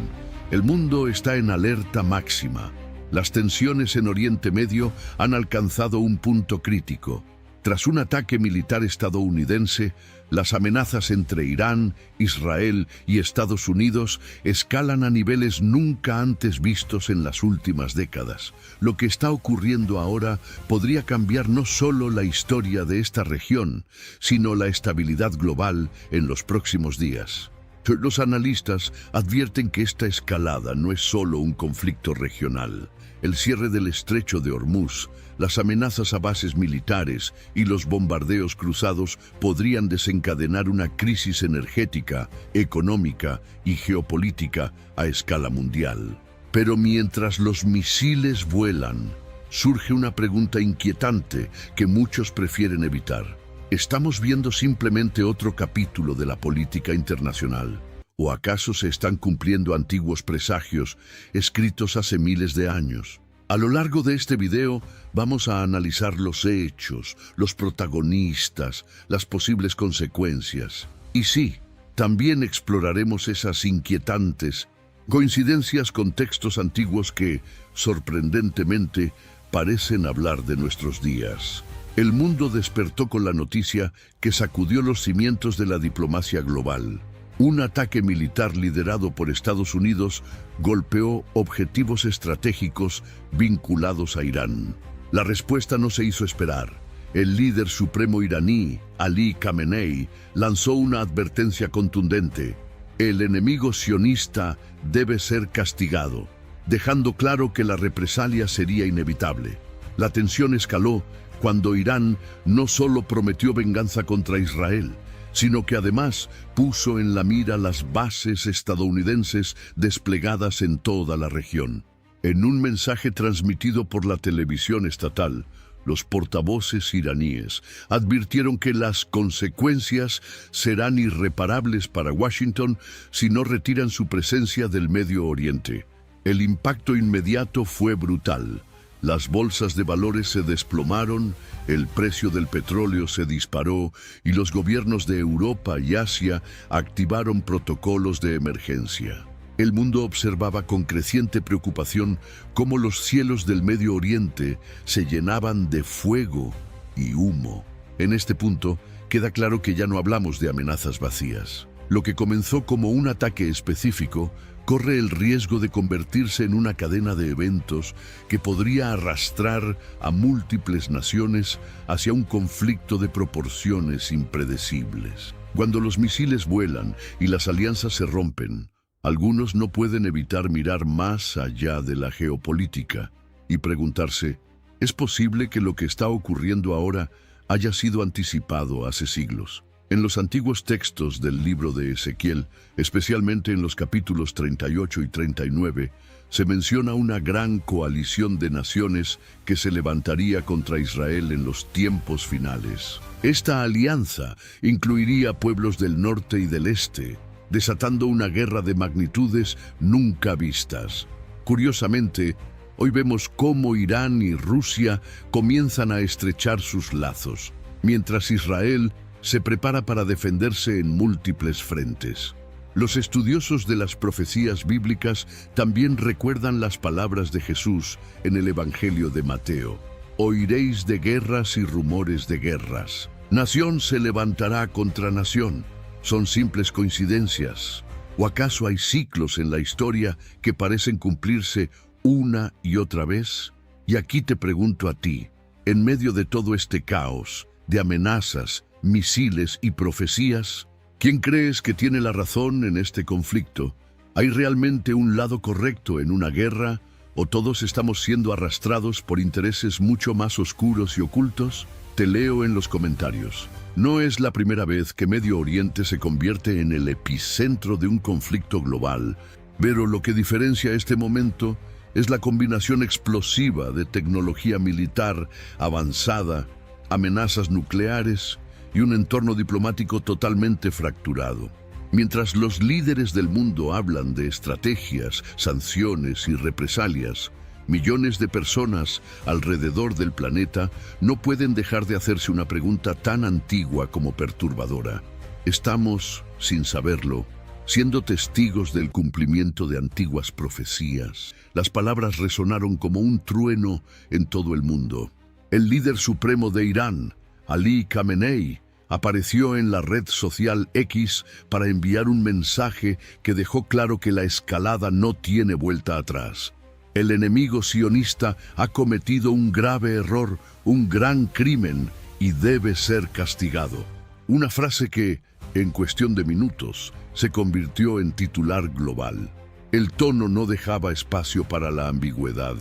Speaker 1: el mundo está en alerta máxima. Las tensiones en Oriente Medio han alcanzado un punto crítico. Tras un ataque militar estadounidense, las amenazas entre Irán, Israel y Estados Unidos escalan a niveles nunca antes vistos en las últimas décadas. Lo que está ocurriendo ahora podría cambiar no solo la historia de esta región, sino la estabilidad global en los próximos días. Los analistas advierten que esta escalada no es solo un conflicto regional. El cierre del estrecho de Hormuz, las amenazas a bases militares y los bombardeos cruzados podrían desencadenar una crisis energética, económica y geopolítica a escala mundial. Pero mientras los misiles vuelan, surge una pregunta inquietante que muchos prefieren evitar. ¿Estamos viendo simplemente otro capítulo de la política internacional? ¿O acaso se están cumpliendo antiguos presagios escritos hace miles de años? A lo largo de este video vamos a analizar los hechos, los protagonistas, las posibles consecuencias. Y sí, también exploraremos esas inquietantes coincidencias con textos antiguos que, sorprendentemente, parecen hablar de nuestros días. El mundo despertó con la noticia que sacudió los cimientos de la diplomacia global. Un ataque militar liderado por Estados Unidos golpeó objetivos estratégicos vinculados a Irán. La respuesta no se hizo esperar. El líder supremo iraní, Ali Khamenei, lanzó una advertencia contundente. El enemigo sionista debe ser castigado, dejando claro que la represalia sería inevitable. La tensión escaló cuando Irán no solo prometió venganza contra Israel, sino que además puso en la mira las bases estadounidenses desplegadas en toda la región. En un mensaje transmitido por la televisión estatal, los portavoces iraníes advirtieron que las consecuencias serán irreparables para Washington si no retiran su presencia del Medio Oriente. El impacto inmediato fue brutal. Las bolsas de valores se desplomaron, el precio del petróleo se disparó y los gobiernos de Europa y Asia activaron protocolos de emergencia. El mundo observaba con creciente preocupación cómo los cielos del Medio Oriente se llenaban de fuego y humo. En este punto, queda claro que ya no hablamos de amenazas vacías. Lo que comenzó como un ataque específico corre el riesgo de convertirse en una cadena de eventos que podría arrastrar a múltiples naciones hacia un conflicto de proporciones impredecibles. Cuando los misiles vuelan y las alianzas se rompen, algunos no pueden evitar mirar más allá de la geopolítica y preguntarse, ¿es posible que lo que está ocurriendo ahora haya sido anticipado hace siglos? En los antiguos textos del libro de Ezequiel, especialmente en los capítulos 38 y 39, se menciona una gran coalición de naciones que se levantaría contra Israel en los tiempos finales. Esta alianza incluiría pueblos del norte y del este, desatando una guerra de magnitudes nunca vistas. Curiosamente, hoy vemos cómo Irán y Rusia comienzan a estrechar sus lazos, mientras Israel se prepara para defenderse en múltiples frentes. Los estudiosos de las profecías bíblicas también recuerdan las palabras de Jesús en el Evangelio de Mateo. Oiréis de guerras y rumores de guerras. Nación se levantará contra nación. ¿Son simples coincidencias? ¿O acaso hay ciclos en la historia que parecen cumplirse una y otra vez? Y aquí te pregunto a ti, en medio de todo este caos, de amenazas, misiles y profecías, ¿quién crees que tiene la razón en este conflicto? ¿Hay realmente un lado correcto en una guerra o todos estamos siendo arrastrados por intereses mucho más oscuros y ocultos? Te leo en los comentarios. No es la primera vez que Medio Oriente se convierte en el epicentro de un conflicto global, pero lo que diferencia este momento es la combinación explosiva de tecnología militar avanzada, amenazas nucleares y un entorno diplomático totalmente fracturado. Mientras los líderes del mundo hablan de estrategias, sanciones y represalias, millones de personas alrededor del planeta no pueden dejar de hacerse una pregunta tan antigua como perturbadora. Estamos, sin saberlo, siendo testigos del cumplimiento de antiguas profecías. Las palabras resonaron como un trueno en todo el mundo. El líder supremo de Irán, Ali Khamenei, apareció en la red social X para enviar un mensaje que dejó claro que la escalada no tiene vuelta atrás. El enemigo sionista ha cometido un grave error, un gran crimen, y debe ser castigado. Una frase que, en cuestión de minutos, se convirtió en titular global. El tono no dejaba espacio para la ambigüedad.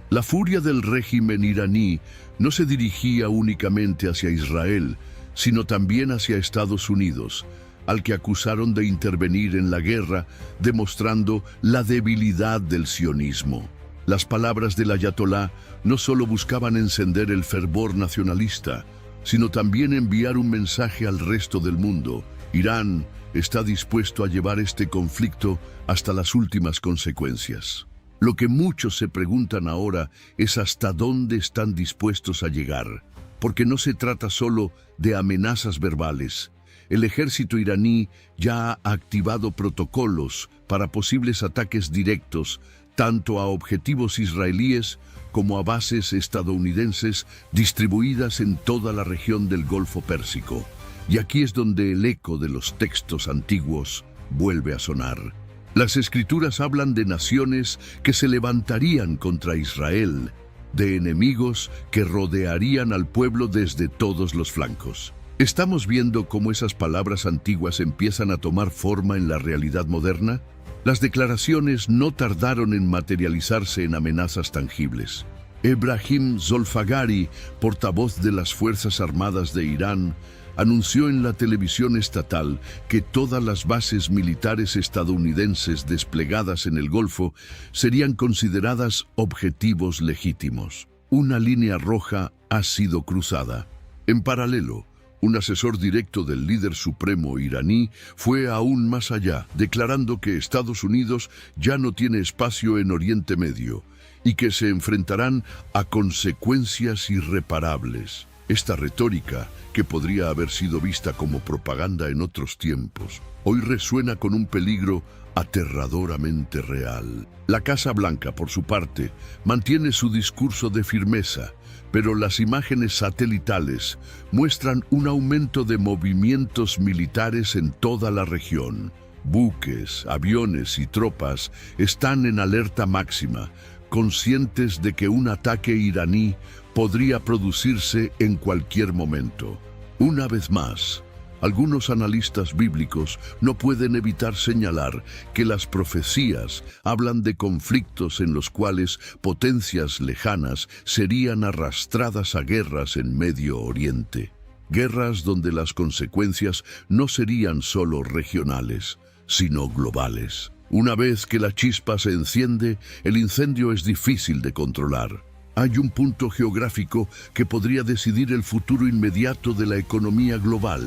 Speaker 1: La furia del régimen iraní no se dirigía únicamente hacia Israel, sino también hacia Estados Unidos, al que acusaron de intervenir en la guerra, demostrando la debilidad del sionismo. Las palabras del ayatolá no solo buscaban encender el fervor nacionalista, sino también enviar un mensaje al resto del mundo. Irán está dispuesto a llevar este conflicto hasta las últimas consecuencias. Lo que muchos se preguntan ahora es hasta dónde están dispuestos a llegar, porque no se trata solo de amenazas verbales. El ejército iraní ya ha activado protocolos para posibles ataques directos, tanto a objetivos israelíes como a bases estadounidenses distribuidas en toda la región del Golfo Pérsico. Y aquí es donde el eco de los textos antiguos vuelve a sonar. Las escrituras hablan de naciones que se levantarían contra Israel, de enemigos que rodearían al pueblo desde todos los flancos. ¿Estamos viendo cómo esas palabras antiguas empiezan a tomar forma en la realidad moderna? Las declaraciones no tardaron en materializarse en amenazas tangibles. Ebrahim Zolfagari, portavoz de las Fuerzas Armadas de Irán, anunció en la televisión estatal que todas las bases militares estadounidenses desplegadas en el Golfo serían consideradas objetivos legítimos. Una línea roja ha sido cruzada. En paralelo, un asesor directo del líder supremo iraní fue aún más allá, declarando que Estados Unidos ya no tiene espacio en Oriente Medio y que se enfrentarán a consecuencias irreparables. Esta retórica, que podría haber sido vista como propaganda en otros tiempos, hoy resuena con un peligro aterradoramente real. La Casa Blanca, por su parte, mantiene su discurso de firmeza, pero las imágenes satelitales muestran un aumento de movimientos militares en toda la región. Buques, aviones y tropas están en alerta máxima, conscientes de que un ataque iraní podría producirse en cualquier momento. Una vez más, algunos analistas bíblicos no pueden evitar señalar que las profecías hablan de conflictos en los cuales potencias lejanas serían arrastradas a guerras en Medio Oriente. Guerras donde las consecuencias no serían solo regionales, sino globales. Una vez que la chispa se enciende, el incendio es difícil de controlar. Hay un punto geográfico que podría decidir el futuro inmediato de la economía global: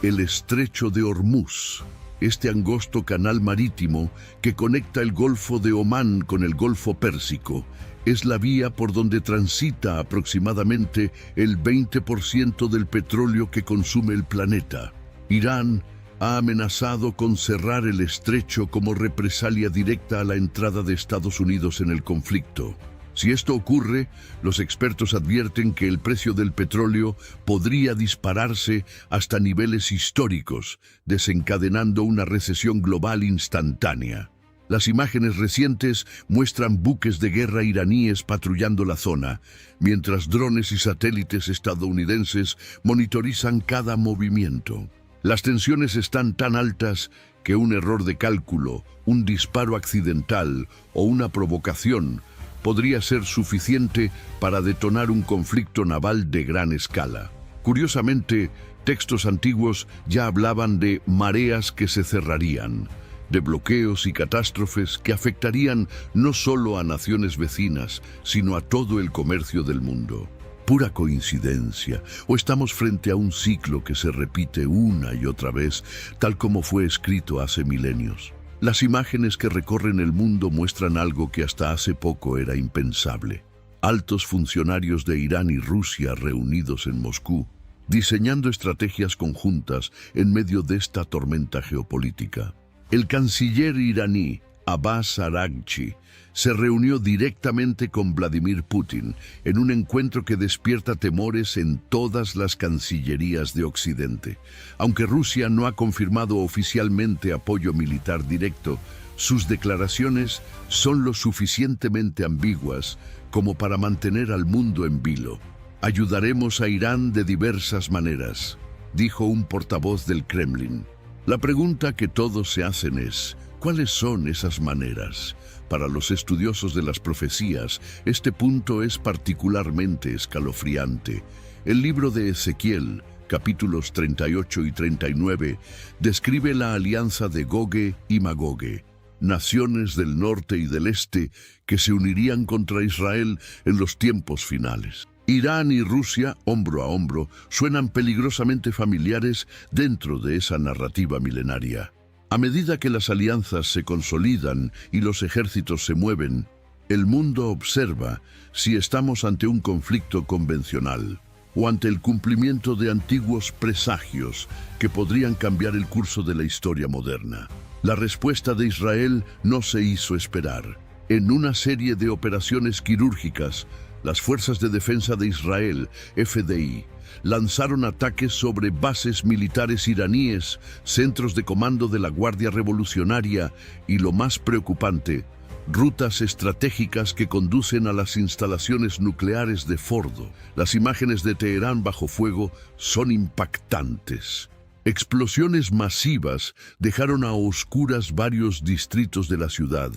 Speaker 1: el Estrecho de Hormuz, este angosto canal marítimo que conecta el Golfo de Omán con el Golfo Pérsico. Es la vía por donde transita aproximadamente el 20% del petróleo que consume el planeta. Irán ha amenazado con cerrar el estrecho como represalia directa a la entrada de Estados Unidos en el conflicto. Si esto ocurre, los expertos advierten que el precio del petróleo podría dispararse hasta niveles históricos, desencadenando una recesión global instantánea. Las imágenes recientes muestran buques de guerra iraníes patrullando la zona, mientras drones y satélites estadounidenses monitorizan cada movimiento. Las tensiones están tan altas que un error de cálculo, un disparo accidental o una provocación podría ser suficiente para detonar un conflicto naval de gran escala. Curiosamente, textos antiguos ya hablaban de mareas que se cerrarían, de bloqueos y catástrofes que afectarían no solo a naciones vecinas, sino a todo el comercio del mundo. ¿Pura coincidencia? ¿O estamos frente a un ciclo que se repite una y otra vez, tal como fue escrito hace milenios? Las imágenes que recorren el mundo muestran algo que hasta hace poco era impensable. Altos funcionarios de Irán y Rusia reunidos en Moscú, diseñando estrategias conjuntas en medio de esta tormenta geopolítica. El canciller iraní, Abbas Araghchi, se reunió directamente con Vladimir Putin en un encuentro que despierta temores en todas las cancillerías de Occidente. Aunque Rusia no ha confirmado oficialmente apoyo militar directo, sus declaraciones son lo suficientemente ambiguas como para mantener al mundo en vilo. Ayudaremos a Irán de diversas maneras, dijo un portavoz del Kremlin. La pregunta que todos se hacen es, ¿cuáles son esas maneras? Para los estudiosos de las profecías, este punto es particularmente escalofriante. El libro de Ezequiel, capítulos 38 y 39, describe la alianza de Gogue y Magogue, naciones del norte y del este que se unirían contra Israel en los tiempos finales. Irán y Rusia, hombro a hombro, suenan peligrosamente familiares dentro de esa narrativa milenaria. A medida que las alianzas se consolidan y los ejércitos se mueven, el mundo observa si estamos ante un conflicto convencional o ante el cumplimiento de antiguos presagios que podrían cambiar el curso de la historia moderna. La respuesta de Israel no se hizo esperar. En una serie de operaciones quirúrgicas, las Fuerzas de Defensa de Israel, FDI, lanzaron ataques sobre bases militares iraníes, centros de comando de la Guardia Revolucionaria y, lo más preocupante, rutas estratégicas que conducen a las instalaciones nucleares de Fordo. Las imágenes de Teherán bajo fuego son impactantes. Explosiones masivas dejaron a oscuras varios distritos de la ciudad,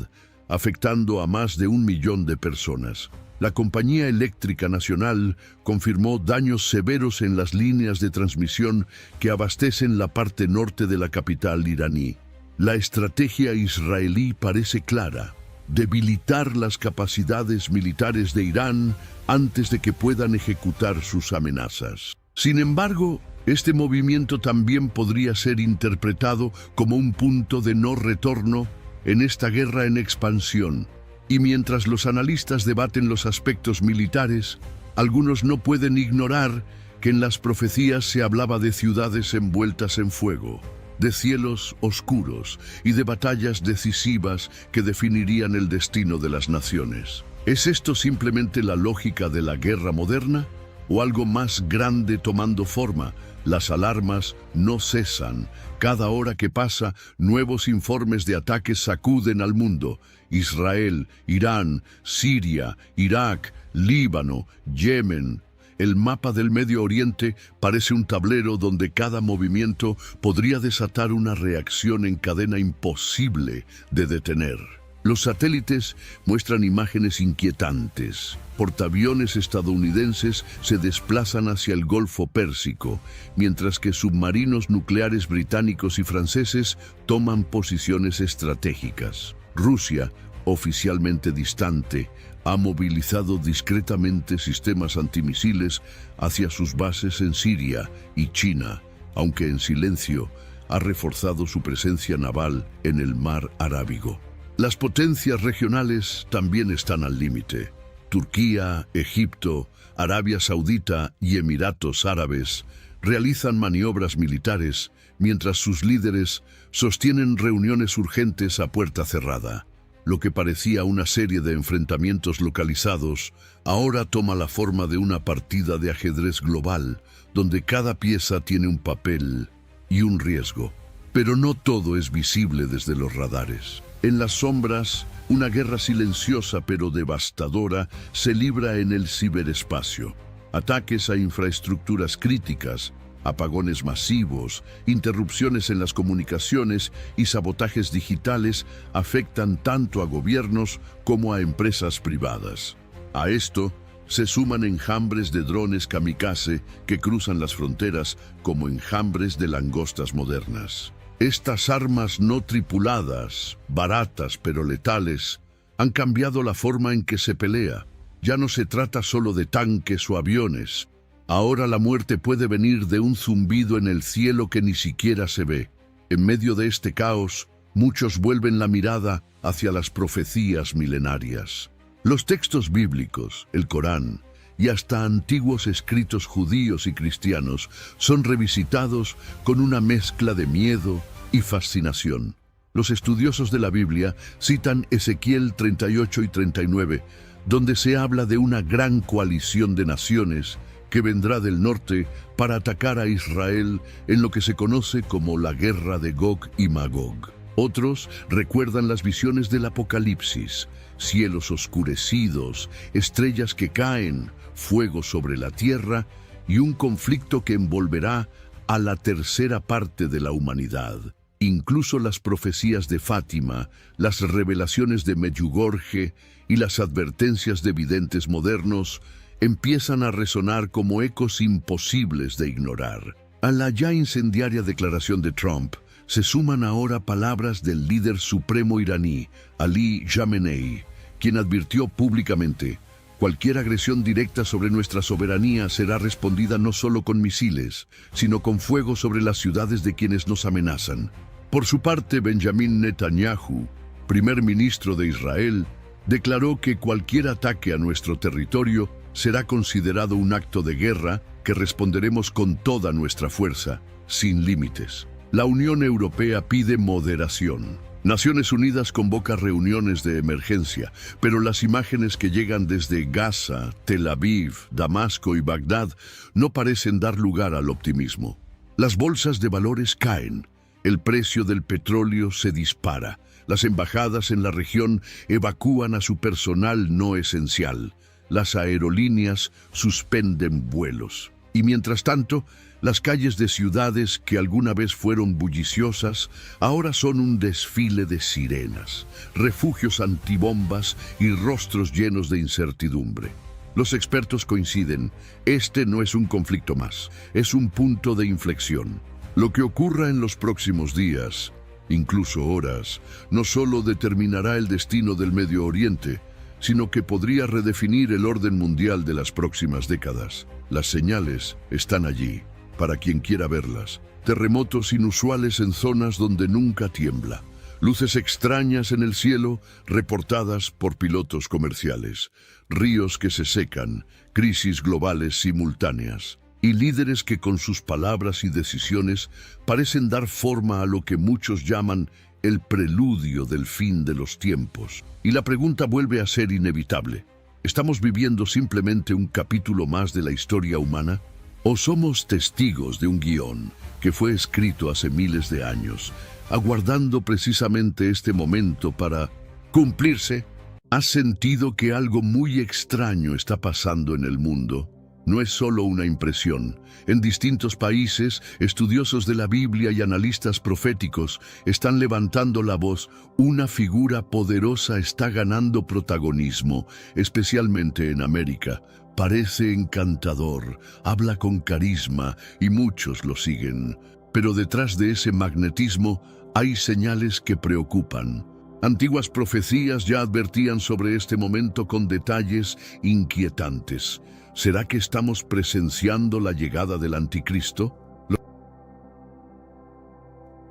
Speaker 1: afectando a más de 1 millón de personas. La Compañía Eléctrica Nacional confirmó daños severos en las líneas de transmisión que abastecen la parte norte de la capital iraní. La estrategia israelí parece clara: debilitar las capacidades militares de Irán antes de que puedan ejecutar sus amenazas. Sin embargo, este movimiento también podría ser interpretado como un punto de no retorno en esta guerra en expansión. Y mientras los analistas debaten los aspectos militares, algunos no pueden ignorar que en las profecías se hablaba de ciudades envueltas en fuego, de cielos oscuros y de batallas decisivas que definirían el destino de las naciones. ¿Es esto simplemente la lógica de la guerra moderna o algo más grande tomando forma? Las alarmas no cesan. Cada hora que pasa, nuevos informes de ataques sacuden al mundo. Israel, Irán, Siria, Irak, Líbano, Yemen. El mapa del Medio Oriente parece un tablero donde cada movimiento podría desatar una reacción en cadena imposible de detener. Los satélites muestran imágenes inquietantes. Portaaviones estadounidenses se desplazan hacia el Golfo Pérsico, mientras que submarinos nucleares británicos y franceses toman posiciones estratégicas. Rusia, oficialmente distante, ha movilizado discretamente sistemas antimisiles hacia sus bases en Siria y China, aunque en silencio ha reforzado su presencia naval en el mar Arábigo. Las potencias regionales también están al límite. Turquía, Egipto, Arabia Saudita y Emiratos Árabes realizan maniobras militares mientras sus líderes sostienen reuniones urgentes a puerta cerrada. Lo que parecía una serie de enfrentamientos localizados ahora toma la forma de una partida de ajedrez global, donde cada pieza tiene un papel y un riesgo. Pero no todo es visible desde los radares. En las sombras, una guerra silenciosa pero devastadora se libra en el ciberespacio. Ataques a infraestructuras críticas, apagones masivos, interrupciones en las comunicaciones y sabotajes digitales afectan tanto a gobiernos como a empresas privadas. A esto se suman enjambres de drones kamikaze que cruzan las fronteras como enjambres de langostas modernas. Estas armas no tripuladas, baratas pero letales, han cambiado la forma en que se pelea. Ya no se trata solo de tanques o aviones. Ahora la muerte puede venir de un zumbido en el cielo que ni siquiera se ve. En medio de este caos, muchos vuelven la mirada hacia las profecías milenarias. Los textos bíblicos, el Corán, y hasta antiguos escritos judíos y cristianos son revisitados con una mezcla de miedo y fascinación. Los estudiosos de la Biblia citan Ezequiel 38 y 39, donde se habla de una gran coalición de naciones que vendrá del norte para atacar a Israel en lo que se conoce como la guerra de Gog y Magog. Otros recuerdan las visiones del Apocalipsis, cielos oscurecidos, estrellas que caen, fuego sobre la tierra y un conflicto que envolverá a la tercera parte de la humanidad. Incluso las profecías de Fátima, las revelaciones de Medjugorje y las advertencias de videntes modernos empiezan a resonar como ecos imposibles de ignorar. A la ya incendiaria declaración de Trump se suman ahora palabras del líder supremo iraní, Ali Khamenei, quien advirtió públicamente: cualquier agresión directa sobre nuestra soberanía será respondida no solo con misiles, sino con fuego sobre las ciudades de quienes nos amenazan. Por su parte, Benjamin Netanyahu, primer ministro de Israel, declaró que cualquier ataque a nuestro territorio será considerado un acto de guerra que responderemos con toda nuestra fuerza, sin límites. La Unión Europea pide moderación. Naciones Unidas convoca reuniones de emergencia, pero las imágenes que llegan desde Gaza, Tel Aviv, Damasco y Bagdad no parecen dar lugar al optimismo. Las bolsas de valores caen, el precio del petróleo se dispara, las embajadas en la región evacúan a su personal no esencial, las aerolíneas suspenden vuelos. Y mientras tanto, las calles de ciudades que alguna vez fueron bulliciosas, ahora son un desfile de sirenas, refugios antibombas y rostros llenos de incertidumbre. Los expertos coinciden, este no es un conflicto más, es un punto de inflexión. Lo que ocurra en los próximos días, incluso horas, no solo determinará el destino del Medio Oriente, sino que podría redefinir el orden mundial de las próximas décadas. Las señales están allí, para quien quiera verlas. Terremotos inusuales en zonas donde nunca tiembla. Luces extrañas en el cielo reportadas por pilotos comerciales. Ríos que se secan, crisis globales simultáneas. Y líderes que con sus palabras y decisiones parecen dar forma a lo que muchos llaman el preludio del fin de los tiempos. Y la pregunta vuelve a ser inevitable. ¿Estamos viviendo simplemente un capítulo más de la historia humana? ¿O somos testigos de un guión que fue escrito hace miles de años, aguardando precisamente este momento para cumplirse? ¿Has sentido que algo muy extraño está pasando en el mundo? No es solo una impresión. En distintos países, estudiosos de la Biblia y analistas proféticos están levantando la voz. Una figura poderosa está ganando protagonismo, especialmente en América. Parece encantador, habla con carisma y muchos lo siguen. Pero detrás de ese magnetismo hay señales que preocupan. Antiguas profecías ya advertían sobre este momento con detalles inquietantes. ¿Será que estamos presenciando la llegada del anticristo?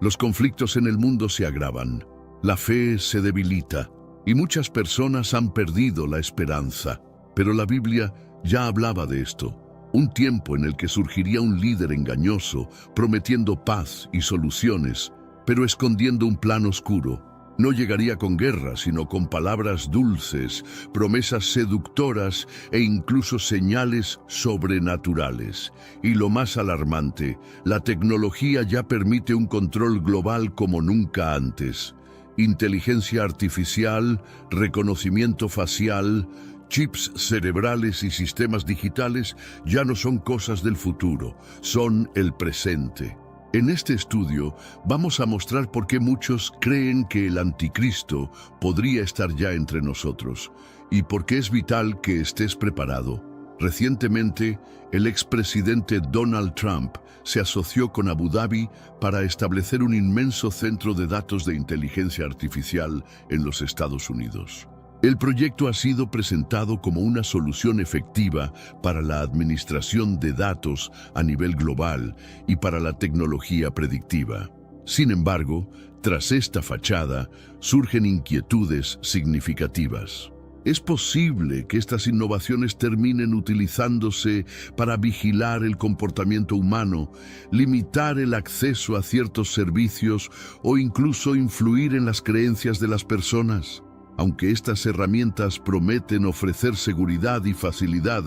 Speaker 1: Los conflictos en el mundo se agravan, la fe se debilita y muchas personas han perdido la esperanza. Pero la Biblia ya hablaba de esto, un tiempo en el que surgiría un líder engañoso, prometiendo paz y soluciones, pero escondiendo un plan oscuro. No llegaría con guerra, sino con palabras dulces, promesas seductoras e incluso señales sobrenaturales. Y lo más alarmante, la tecnología ya permite un control global como nunca antes. Inteligencia artificial, reconocimiento facial, chips cerebrales y sistemas digitales ya no son cosas del futuro, son el presente. En este estudio vamos a mostrar por qué muchos creen que el anticristo podría estar ya entre nosotros y por qué es vital que estés preparado. Recientemente, el expresidente Donald Trump se asoció con Abu Dhabi para establecer un inmenso centro de datos de inteligencia artificial en los Estados Unidos. El proyecto ha sido presentado como una solución efectiva para la administración de datos a nivel global y para la tecnología predictiva. Sin embargo, tras esta fachada, surgen inquietudes significativas. ¿Es posible que estas innovaciones terminen utilizándose para vigilar el comportamiento humano, limitar el acceso a ciertos servicios o incluso influir en las creencias de las personas? Aunque estas herramientas prometen ofrecer seguridad y facilidad,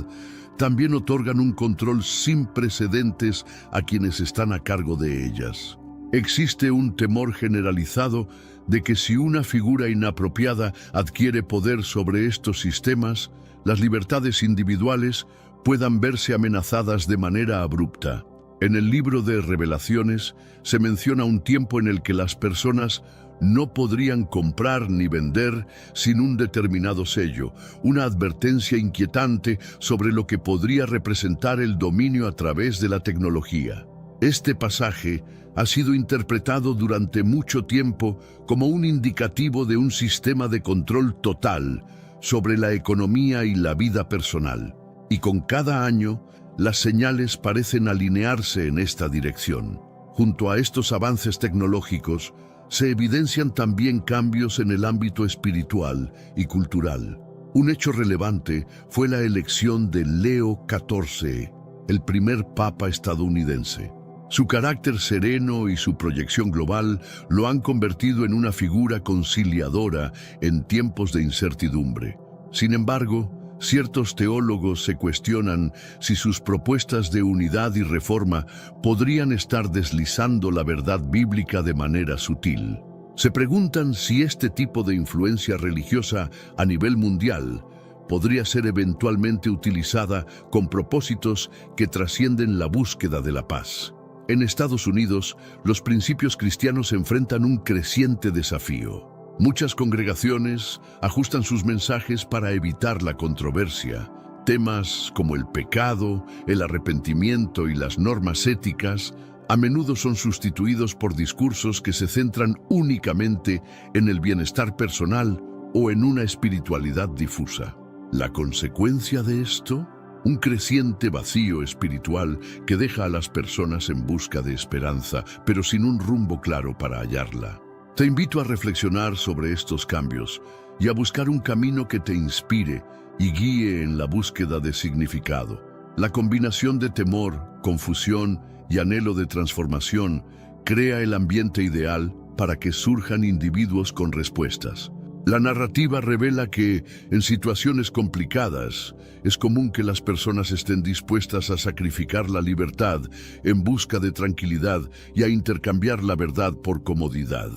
Speaker 1: también otorgan un control sin precedentes a quienes están a cargo de ellas. Existe un temor generalizado de que si una figura inapropiada adquiere poder sobre estos sistemas, las libertades individuales puedan verse amenazadas de manera abrupta. En el libro de Revelaciones se menciona un tiempo en el que las personas no podrían comprar ni vender sin un determinado sello, una advertencia inquietante sobre lo que podría representar el dominio a través de la tecnología. Este pasaje ha sido interpretado durante mucho tiempo como un indicativo de un sistema de control total sobre la economía y la vida personal. Y con cada año, las señales parecen alinearse en esta dirección. Junto a estos avances tecnológicos, se evidencian también cambios en el ámbito espiritual y cultural. Un hecho relevante fue la elección de Leo XIV, el primer papa estadounidense. Su carácter sereno y su proyección global lo han convertido en una figura conciliadora en tiempos de incertidumbre. Sin embargo, ciertos teólogos se cuestionan si sus propuestas de unidad y reforma podrían estar deslizando la verdad bíblica de manera sutil. Se preguntan si este tipo de influencia religiosa a nivel mundial podría ser eventualmente utilizada con propósitos que trascienden la búsqueda de la paz. En Estados Unidos, los principios cristianos enfrentan un creciente desafío. Muchas congregaciones ajustan sus mensajes para evitar la controversia. Temas como el pecado, el arrepentimiento y las normas éticas a menudo son sustituidos por discursos que se centran únicamente en el bienestar personal o en una espiritualidad difusa. ¿La consecuencia de esto? Un creciente vacío espiritual que deja a las personas en busca de esperanza, pero sin un rumbo claro para hallarla. Te invito a reflexionar sobre estos cambios y a buscar un camino que te inspire y guíe en la búsqueda de significado. La combinación de temor, confusión y anhelo de transformación crea el ambiente ideal para que surjan individuos con respuestas. La narrativa revela que, en situaciones complicadas, es común que las personas estén dispuestas a sacrificar la libertad en busca de tranquilidad y a intercambiar la verdad por comodidad.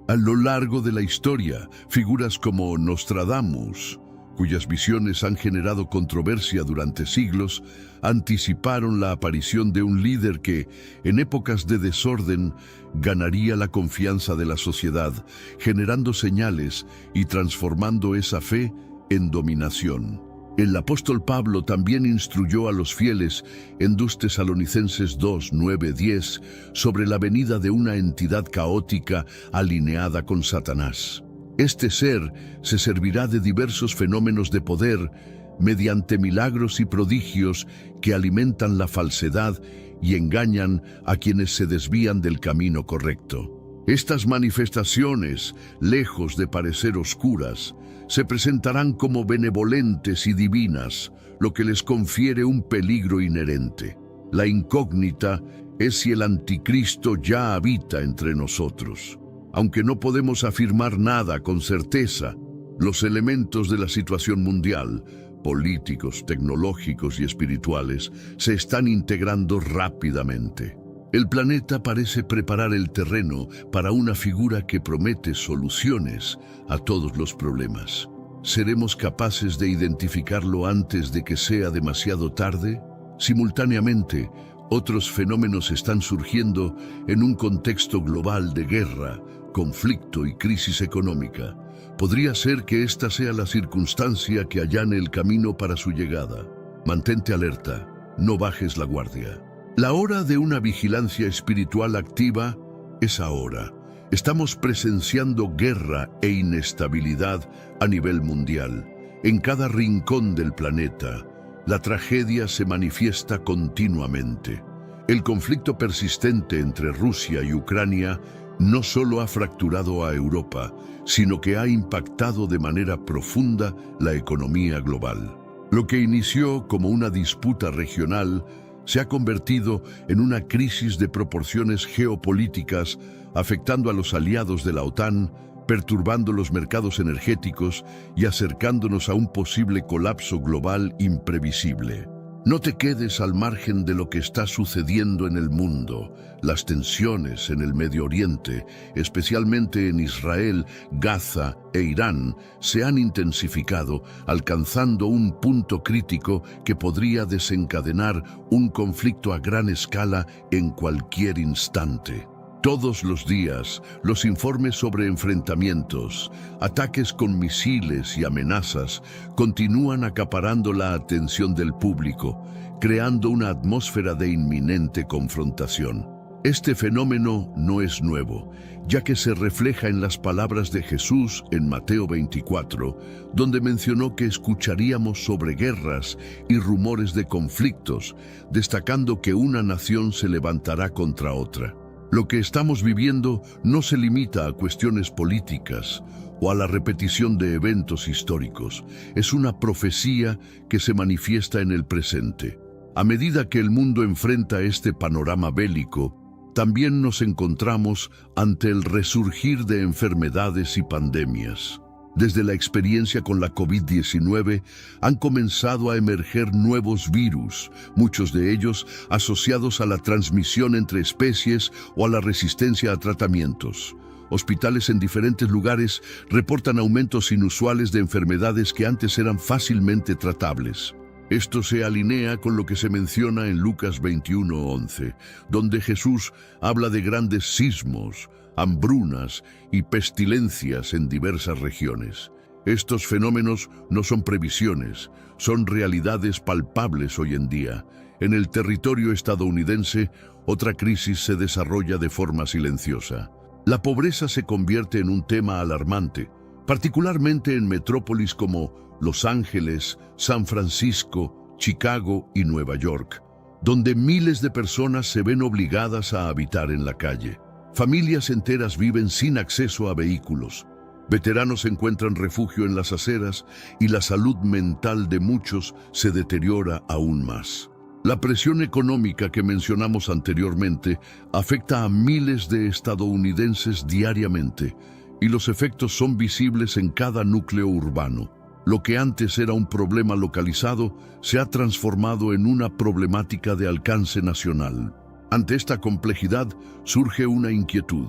Speaker 1: A lo largo de la historia, figuras como Nostradamus, cuyas visiones han generado controversia durante siglos, anticiparon la aparición de un líder que, en épocas de desorden, ganaría la confianza de la sociedad, generando señales y transformando esa fe en dominación. El apóstol Pablo también instruyó a los fieles en 2 Tesalonicenses 2, 9, 10 sobre la venida de una entidad caótica alineada con Satanás. Este ser se servirá de diversos fenómenos de poder mediante milagros y prodigios que alimentan la falsedad y engañan a quienes se desvían del camino correcto. Estas manifestaciones, lejos de parecer oscuras, se presentarán como benevolentes y divinas, lo que les confiere un peligro inherente. La incógnita es si el anticristo ya habita entre nosotros. Aunque no podemos afirmar nada con certeza, los elementos de la situación mundial, políticos, tecnológicos y espirituales, se están integrando rápidamente. El planeta parece preparar el terreno para una figura que promete soluciones a todos los problemas. ¿Seremos capaces de identificarlo antes de que sea demasiado tarde? Simultáneamente, Otros fenómenos están surgiendo en un contexto global de guerra, conflicto y crisis económica. Podría ser que esta sea la circunstancia que allane el camino para su llegada. Mantente alerta, no bajes la guardia. La hora de una vigilancia espiritual activa es ahora. Estamos presenciando guerra e inestabilidad a nivel mundial. En cada rincón del planeta, la tragedia se manifiesta continuamente. El conflicto persistente entre Rusia y Ucrania no solo ha fracturado a Europa, sino que ha impactado de manera profunda la economía global. Lo que inició como una disputa regional se ha convertido en una crisis de proporciones geopolíticas, afectando a los aliados de la OTAN, perturbando los mercados energéticos y acercándonos a un posible colapso global imprevisible. No te quedes al margen de lo que está sucediendo en el mundo. Las tensiones en el Medio Oriente, especialmente en Israel, Gaza e Irán, se han intensificado, alcanzando un punto crítico que podría desencadenar un conflicto a gran escala en cualquier instante. Todos los días, los informes sobre enfrentamientos, ataques con misiles y amenazas continúan acaparando la atención del público, creando una atmósfera de inminente confrontación. Este fenómeno no es nuevo, ya que se refleja en las palabras de Jesús en Mateo 24, donde mencionó que escucharíamos sobre guerras y rumores de conflictos, destacando que una nación se levantará contra otra. Lo que estamos viviendo no se limita a cuestiones políticas o a la repetición de eventos históricos. Es una profecía que se manifiesta en el presente. A medida que el mundo enfrenta este panorama bélico, también nos encontramos ante el resurgir de enfermedades y pandemias. Desde la experiencia con la COVID-19 han comenzado a emerger nuevos virus, muchos de ellos asociados a la transmisión entre especies o a la resistencia a tratamientos. Hospitales en diferentes lugares reportan aumentos inusuales de enfermedades que antes eran fácilmente tratables. Esto se alinea con lo que se menciona en Lucas 21:11, donde Jesús habla de grandes sismos, hambrunas y pestilencias en diversas regiones. Estos fenómenos no son previsiones, son realidades palpables hoy en día. En el territorio estadounidense, otra crisis se desarrolla de forma silenciosa. La pobreza se convierte en un tema alarmante, particularmente en metrópolis como Los Ángeles, San Francisco, Chicago y Nueva York, donde miles de personas se ven obligadas a habitar en la calle. Familias enteras viven sin acceso a vehículos. Veteranos encuentran refugio en las aceras y la salud mental de muchos se deteriora aún más. La presión económica que mencionamos anteriormente afecta a miles de estadounidenses diariamente y los efectos son visibles en cada núcleo urbano. Lo que antes era un problema localizado se ha transformado en una problemática de alcance nacional. Ante esta complejidad surge una inquietud.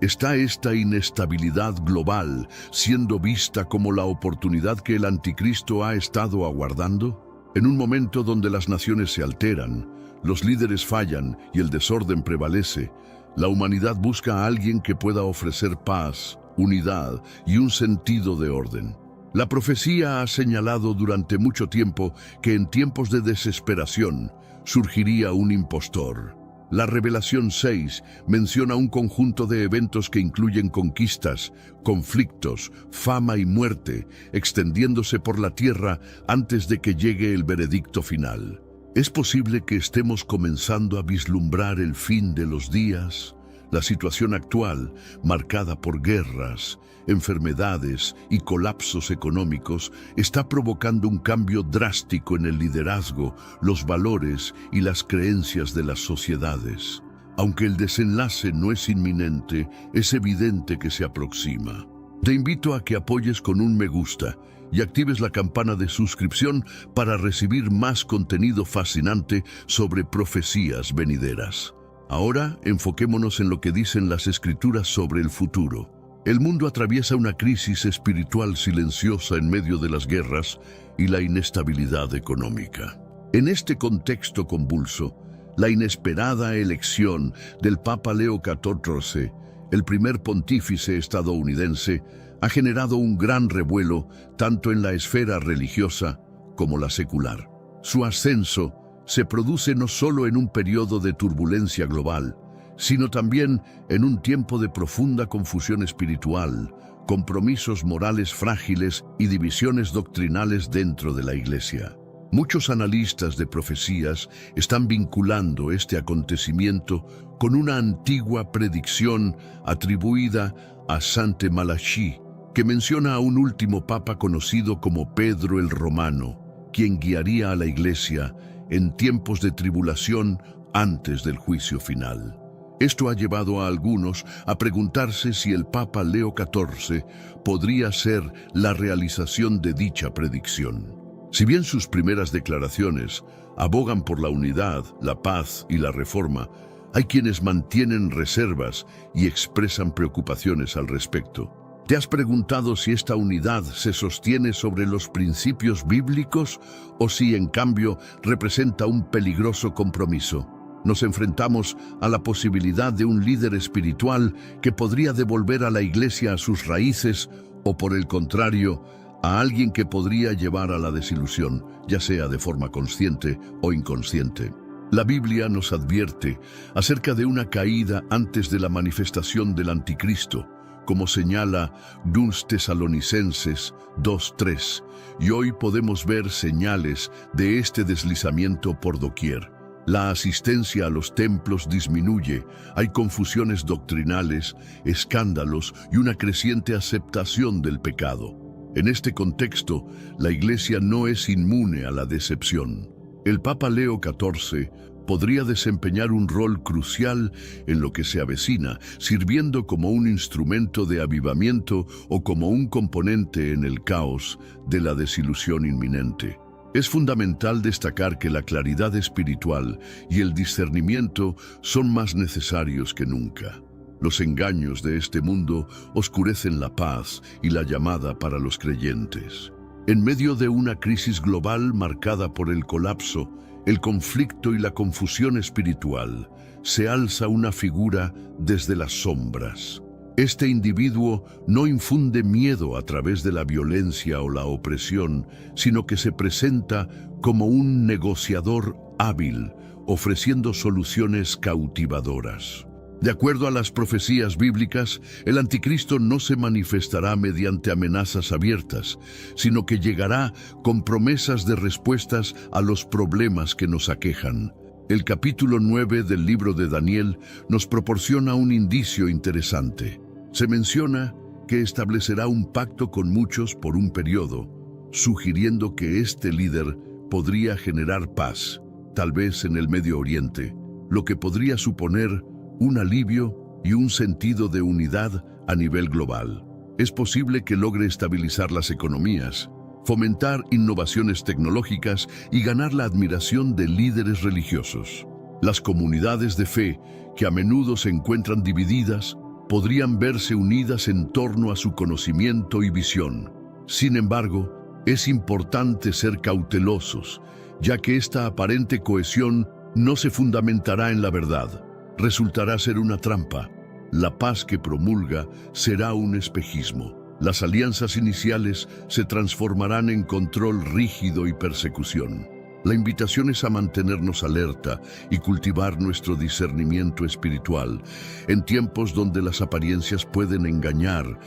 Speaker 1: ¿Está esta inestabilidad global siendo vista como la oportunidad que el anticristo ha estado aguardando? En un momento donde las naciones se alteran, los líderes fallan y el desorden prevalece, la humanidad busca a alguien que pueda ofrecer paz, unidad y un sentido de orden. La profecía ha señalado durante mucho tiempo que en tiempos de desesperación surgiría un impostor. La Revelación 6 menciona un conjunto de eventos que incluyen conquistas, conflictos, fama y muerte, extendiéndose por la tierra antes de que llegue el veredicto final. ¿Es posible que estemos comenzando a vislumbrar el fin de los días? La situación actual, marcada por guerras, enfermedades y colapsos económicos, está provocando un cambio drástico en el liderazgo, los valores y las creencias de las sociedades. Aunque el desenlace no es inminente, es evidente que se aproxima. Te invito a que apoyes con un me gusta y actives la campana de suscripción para recibir más contenido fascinante sobre profecías venideras. Ahora, enfoquémonos en lo que dicen las Escrituras sobre el futuro. El mundo atraviesa una crisis espiritual silenciosa en medio de las guerras y la inestabilidad económica. En este contexto convulso, La inesperada elección del Papa Leo XIV, el primer pontífice estadounidense, ha generado un gran revuelo tanto en la esfera religiosa como la secular. Su ascenso se produce no solo en un periodo de turbulencia global, sino también en un tiempo de profunda confusión espiritual, compromisos morales frágiles y divisiones doctrinales dentro de la Iglesia. Muchos analistas de profecías están vinculando este acontecimiento con una antigua predicción atribuida a Saint Malachie, que menciona a un último papa conocido como Pedro el Romano, quien guiaría a la Iglesia en tiempos de tribulación antes del juicio final. Esto ha llevado a algunos a preguntarse si el Papa Leo XIV podría ser la realización de dicha predicción. Si bien sus primeras declaraciones abogan por la unidad, la paz y la reforma, hay quienes mantienen reservas y expresan preocupaciones al respecto. ¿Te has preguntado si esta unidad se sostiene sobre los principios bíblicos o si, en cambio, representa un peligroso compromiso? Nos enfrentamos a la posibilidad de un líder espiritual que podría devolver a la Iglesia a sus raíces o, por el contrario, a alguien que podría llevar a la desilusión, ya sea de forma consciente o inconsciente. La Biblia nos advierte acerca de una caída antes de la manifestación del Anticristo, como señala 2 Tesalonicenses 2:3, y hoy podemos ver señales de este deslizamiento por doquier. La asistencia a los templos disminuye, hay confusiones doctrinales, escándalos y una creciente aceptación del pecado. En este contexto, la Iglesia no es inmune a la decepción. El Papa Leo XIV podría desempeñar un rol crucial en lo que se avecina, sirviendo como un instrumento de avivamiento o como un componente en el caos de la desilusión inminente. Es fundamental destacar que la claridad espiritual y el discernimiento son más necesarios que nunca. Los engaños de este mundo oscurecen la paz y la llamada para los creyentes. En medio de una crisis global marcada por el colapso, el conflicto y la confusión espiritual, se alza una figura desde las sombras. Este individuo no infunde miedo a través de la violencia o la opresión, sino que se presenta como un negociador hábil, ofreciendo soluciones cautivadoras. De acuerdo a las profecías bíblicas, el anticristo no se manifestará mediante amenazas abiertas, sino que llegará con promesas de respuestas a los problemas que nos aquejan. El capítulo 9 del libro de Daniel nos proporciona un indicio interesante. Se menciona que establecerá un pacto con muchos por un periodo, sugiriendo que este líder podría generar paz, tal vez en el Medio Oriente, lo que podría suponer un alivio y un sentido de unidad a nivel global. Es posible que logre estabilizar las economías, fomentar innovaciones tecnológicas y ganar la admiración de líderes religiosos. Las comunidades de fe, que a menudo se encuentran divididas, podrían verse unidas en torno a su conocimiento y visión. Sin embargo, es importante ser cautelosos, ya que esta aparente cohesión no se fundamentará en la verdad. Resultará ser una trampa. La paz que promulga será un espejismo. Las alianzas iniciales se transformarán en control rígido y persecución. La invitación es a mantenernos alerta y cultivar nuestro discernimiento espiritual en tiempos donde las apariencias pueden engañar,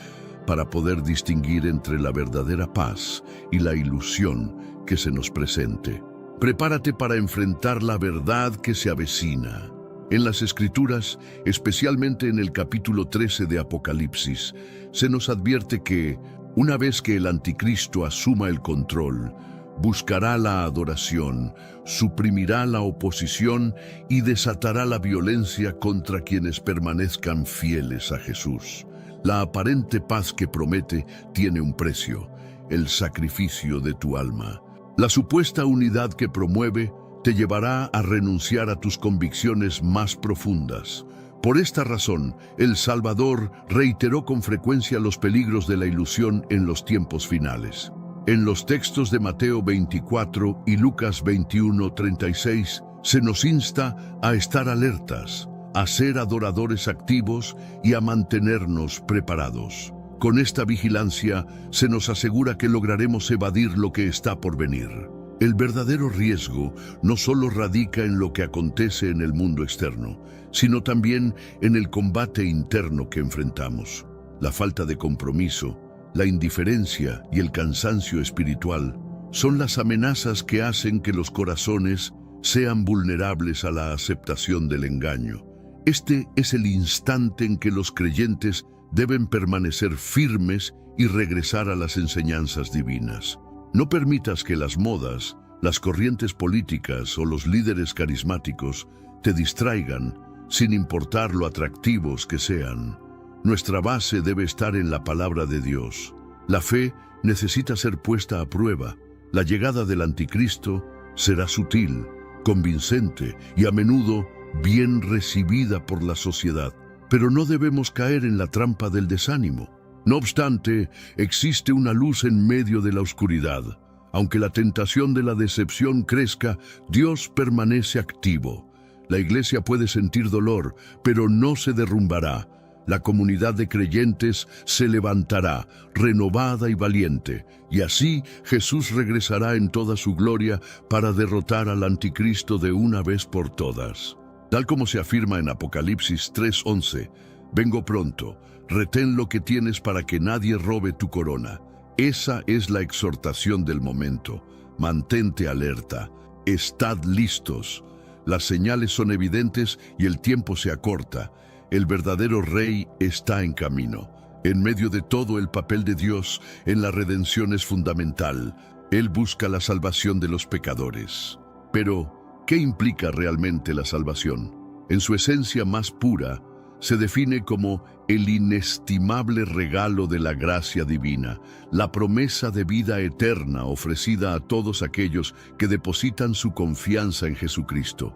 Speaker 1: para poder distinguir entre la verdadera paz y la ilusión que se nos presente. Prepárate para enfrentar la verdad que se avecina. En las Escrituras, especialmente en el capítulo 13 de Apocalipsis, se nos advierte que, una vez que el anticristo asuma el control, buscará la adoración, suprimirá la oposición y desatará la violencia contra quienes permanezcan fieles a Jesús. La aparente paz que promete tiene un precio: el sacrificio de tu alma. La supuesta unidad que promueve te llevará a renunciar a tus convicciones más profundas. Por esta razón, el Salvador reiteró con frecuencia los peligros de la ilusión en los tiempos finales. En los textos de Mateo 24 y Lucas 21:36, Se nos insta a estar alertas, a ser adoradores activos y a mantenernos preparados. Con esta vigilancia se nos asegura que lograremos evadir lo que está por venir. El verdadero riesgo no solo radica en lo que acontece en el mundo externo, sino también en el combate interno que enfrentamos. La falta de compromiso, la indiferencia y el cansancio espiritual son las amenazas que hacen que los corazones sean vulnerables a la aceptación del engaño. Este es el instante en que los creyentes deben permanecer firmes y regresar a las enseñanzas divinas. No permitas que las modas, las corrientes políticas o los líderes carismáticos te distraigan, sin importar lo atractivos que sean. Nuestra base debe estar en la palabra de Dios. La fe necesita ser puesta a prueba. La llegada del anticristo será sutil, convincente y a menudo bien recibida por la sociedad. Pero no debemos caer en la trampa del desánimo. No obstante, existe una luz en medio de la oscuridad. Aunque la tentación de la decepción crezca, Dios permanece activo. La iglesia puede sentir dolor, pero no se derrumbará. La comunidad de creyentes se levantará, renovada y valiente, y así Jesús regresará en toda su gloria para derrotar al anticristo de una vez por todas. Tal como se afirma en Apocalipsis 3:11, vengo pronto, retén lo que tienes para que nadie robe tu corona. Esa es la exhortación del momento. Mantente alerta, estad listos. Las señales son evidentes y el tiempo se acorta. El verdadero rey está en camino. En medio de todo, el papel de Dios en la redención es fundamental. Él busca la salvación de los pecadores. Pero, ¿qué implica realmente la salvación? En su esencia más pura, se define como el inestimable regalo de la gracia divina, la promesa de vida eterna ofrecida a todos aquellos que depositan su confianza en Jesucristo.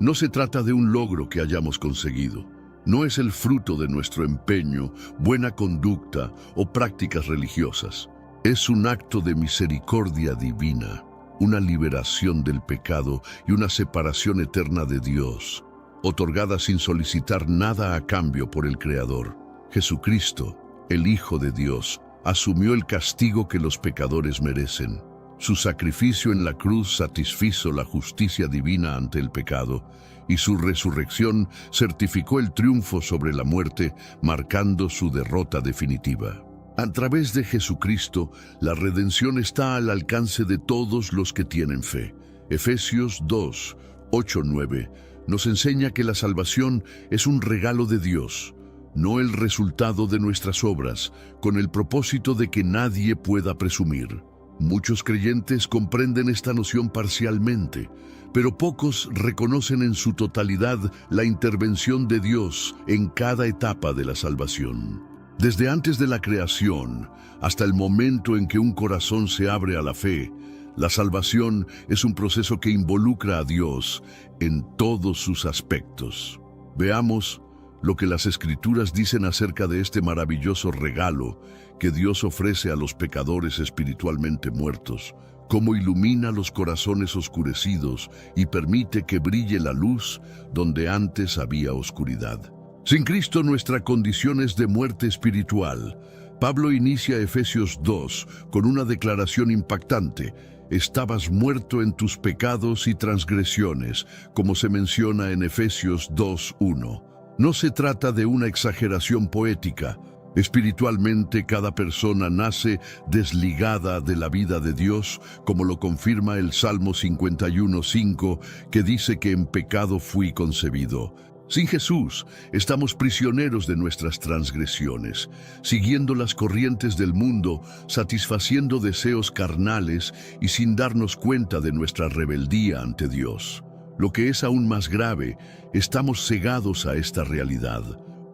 Speaker 1: No se trata de un logro que hayamos conseguido. No es el fruto de nuestro empeño, buena conducta o prácticas religiosas. Es un acto de misericordia divina, una liberación del pecado y una separación eterna de Dios, otorgada sin solicitar nada a cambio por el Creador. Jesucristo, el Hijo de Dios, asumió el castigo que los pecadores merecen. Su sacrificio en la cruz satisfizo la justicia divina ante el pecado, y su resurrección certificó el triunfo sobre la muerte, marcando su derrota definitiva. A través de Jesucristo, la redención está al alcance de todos los que tienen fe. Efesios 2, 8-9 nos enseña que la salvación es un regalo de Dios, no el resultado de nuestras obras, con el propósito de que nadie pueda presumir. Muchos creyentes comprenden esta noción parcialmente, pero pocos reconocen en su totalidad la intervención de Dios en cada etapa de la salvación. Desde antes de la creación hasta el momento en que un corazón se abre a la fe, la salvación es un proceso que involucra a Dios en todos sus aspectos. Veamos lo que las Escrituras dicen acerca de este maravilloso regalo que Dios ofrece a los pecadores espiritualmente muertos, cómo ilumina los corazones oscurecidos y permite que brille la luz donde antes había oscuridad. Sin Cristo nuestra condición es de muerte espiritual. Pablo inicia Efesios 2 con una declaración impactante: estabas muerto en tus pecados y transgresiones, como se menciona en Efesios 2:1. No se trata de una exageración poética. Espiritualmente, cada persona nace desligada de la vida de Dios, como lo confirma el Salmo 51:5, que dice que en pecado fui concebido. Sin Jesús, estamos prisioneros de nuestras transgresiones, siguiendo las corrientes del mundo, satisfaciendo deseos carnales y sin darnos cuenta de nuestra rebeldía ante Dios. Lo que es aún más grave, estamos cegados a esta realidad.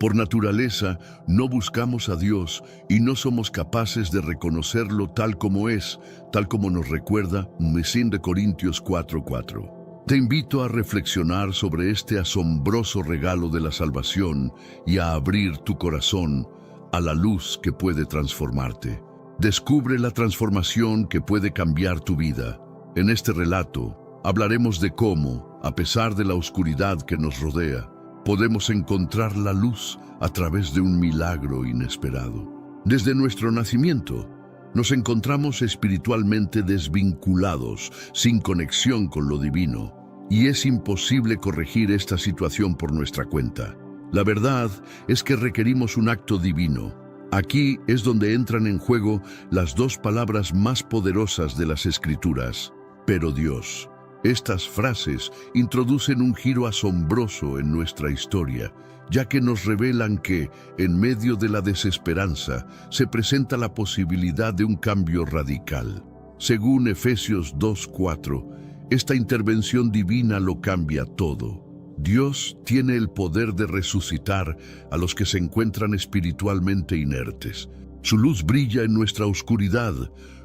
Speaker 1: Por naturaleza, no buscamos a Dios y no somos capaces de reconocerlo tal como es, tal como nos recuerda 2 Corintios 4:4. Te invito a reflexionar sobre este asombroso regalo de la salvación y a abrir tu corazón a la luz que puede transformarte. Descubre la transformación que puede cambiar tu vida. En este relato, hablaremos de cómo, A pesar de la oscuridad que nos rodea, podemos encontrar la luz a través de un milagro inesperado. Desde nuestro nacimiento, nos encontramos espiritualmente desvinculados, sin conexión con lo divino, y es imposible corregir esta situación por nuestra cuenta. La verdad es que requerimos un acto divino. Aquí es donde entran en juego las dos palabras más poderosas de las Escrituras: pero Dios. Estas frases introducen un giro asombroso en nuestra historia, ya que nos revelan que, en medio de la desesperanza, se presenta la posibilidad de un cambio radical. Según Efesios 2:4, esta intervención divina lo cambia todo. Dios tiene el poder de resucitar a los que se encuentran espiritualmente inertes. Su luz brilla en nuestra oscuridad,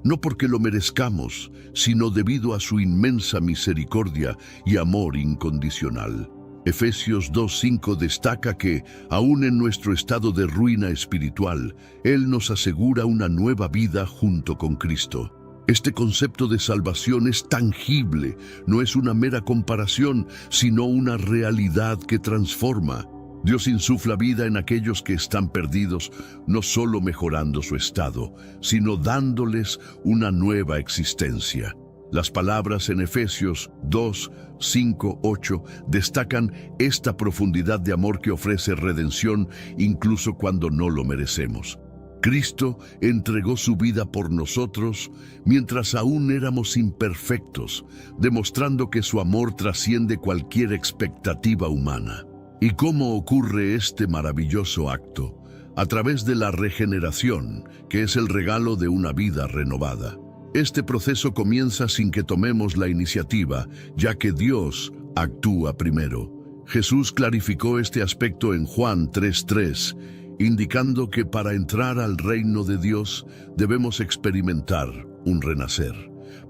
Speaker 1: no porque lo merezcamos, sino debido a su inmensa misericordia y amor incondicional. Efesios 2:5 destaca que, aún en nuestro estado de ruina espiritual, Él nos asegura una nueva vida junto con Cristo. Este concepto de salvación es tangible, no es una mera comparación, sino una realidad que transforma. Dios insufla vida en aquellos que están perdidos, no solo mejorando su estado, sino dándoles una nueva existencia. Las palabras en Efesios 2, 5, 8 destacan esta profundidad de amor que ofrece redención incluso cuando no lo merecemos. Cristo entregó su vida por nosotros mientras aún éramos imperfectos, demostrando que su amor trasciende cualquier expectativa humana. ¿Y cómo ocurre este maravilloso acto? A través de la regeneración, que es el regalo de una vida renovada. Este proceso comienza sin que tomemos la iniciativa, ya que Dios actúa primero. Jesús clarificó este aspecto en Juan 3:3, indicando que para entrar al reino de Dios debemos experimentar un renacer.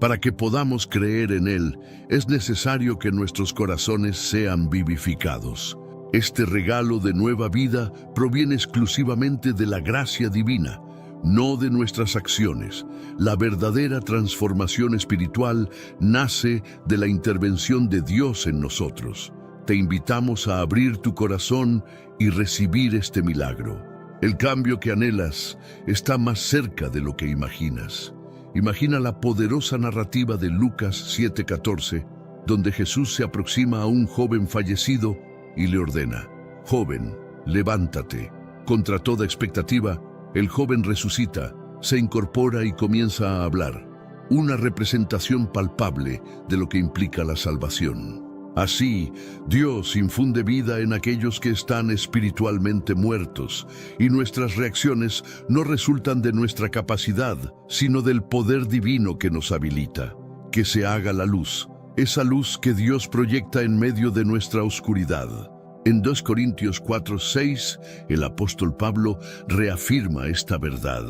Speaker 1: Para que podamos creer en Él, es necesario que nuestros corazones sean vivificados. Este regalo de nueva vida proviene exclusivamente de la gracia divina, no de nuestras acciones. La verdadera transformación espiritual nace de la intervención de Dios en nosotros. Te invitamos a abrir tu corazón y recibir este milagro. El cambio que anhelas está más cerca de lo que imaginas. Imagina la poderosa narrativa de Lucas 7:14, donde Jesús se aproxima a un joven fallecido y le ordena: joven, levántate. Contra toda expectativa, el joven resucita, se incorpora y comienza a hablar. Una representación palpable de lo que implica la salvación. Así, Dios infunde vida en aquellos que están espiritualmente muertos, y nuestras reacciones no resultan de nuestra capacidad, sino del poder divino que nos habilita. Que se haga la luz, esa luz que Dios proyecta en medio de nuestra oscuridad. En 2 Corintios 4:6, el apóstol Pablo reafirma esta verdad.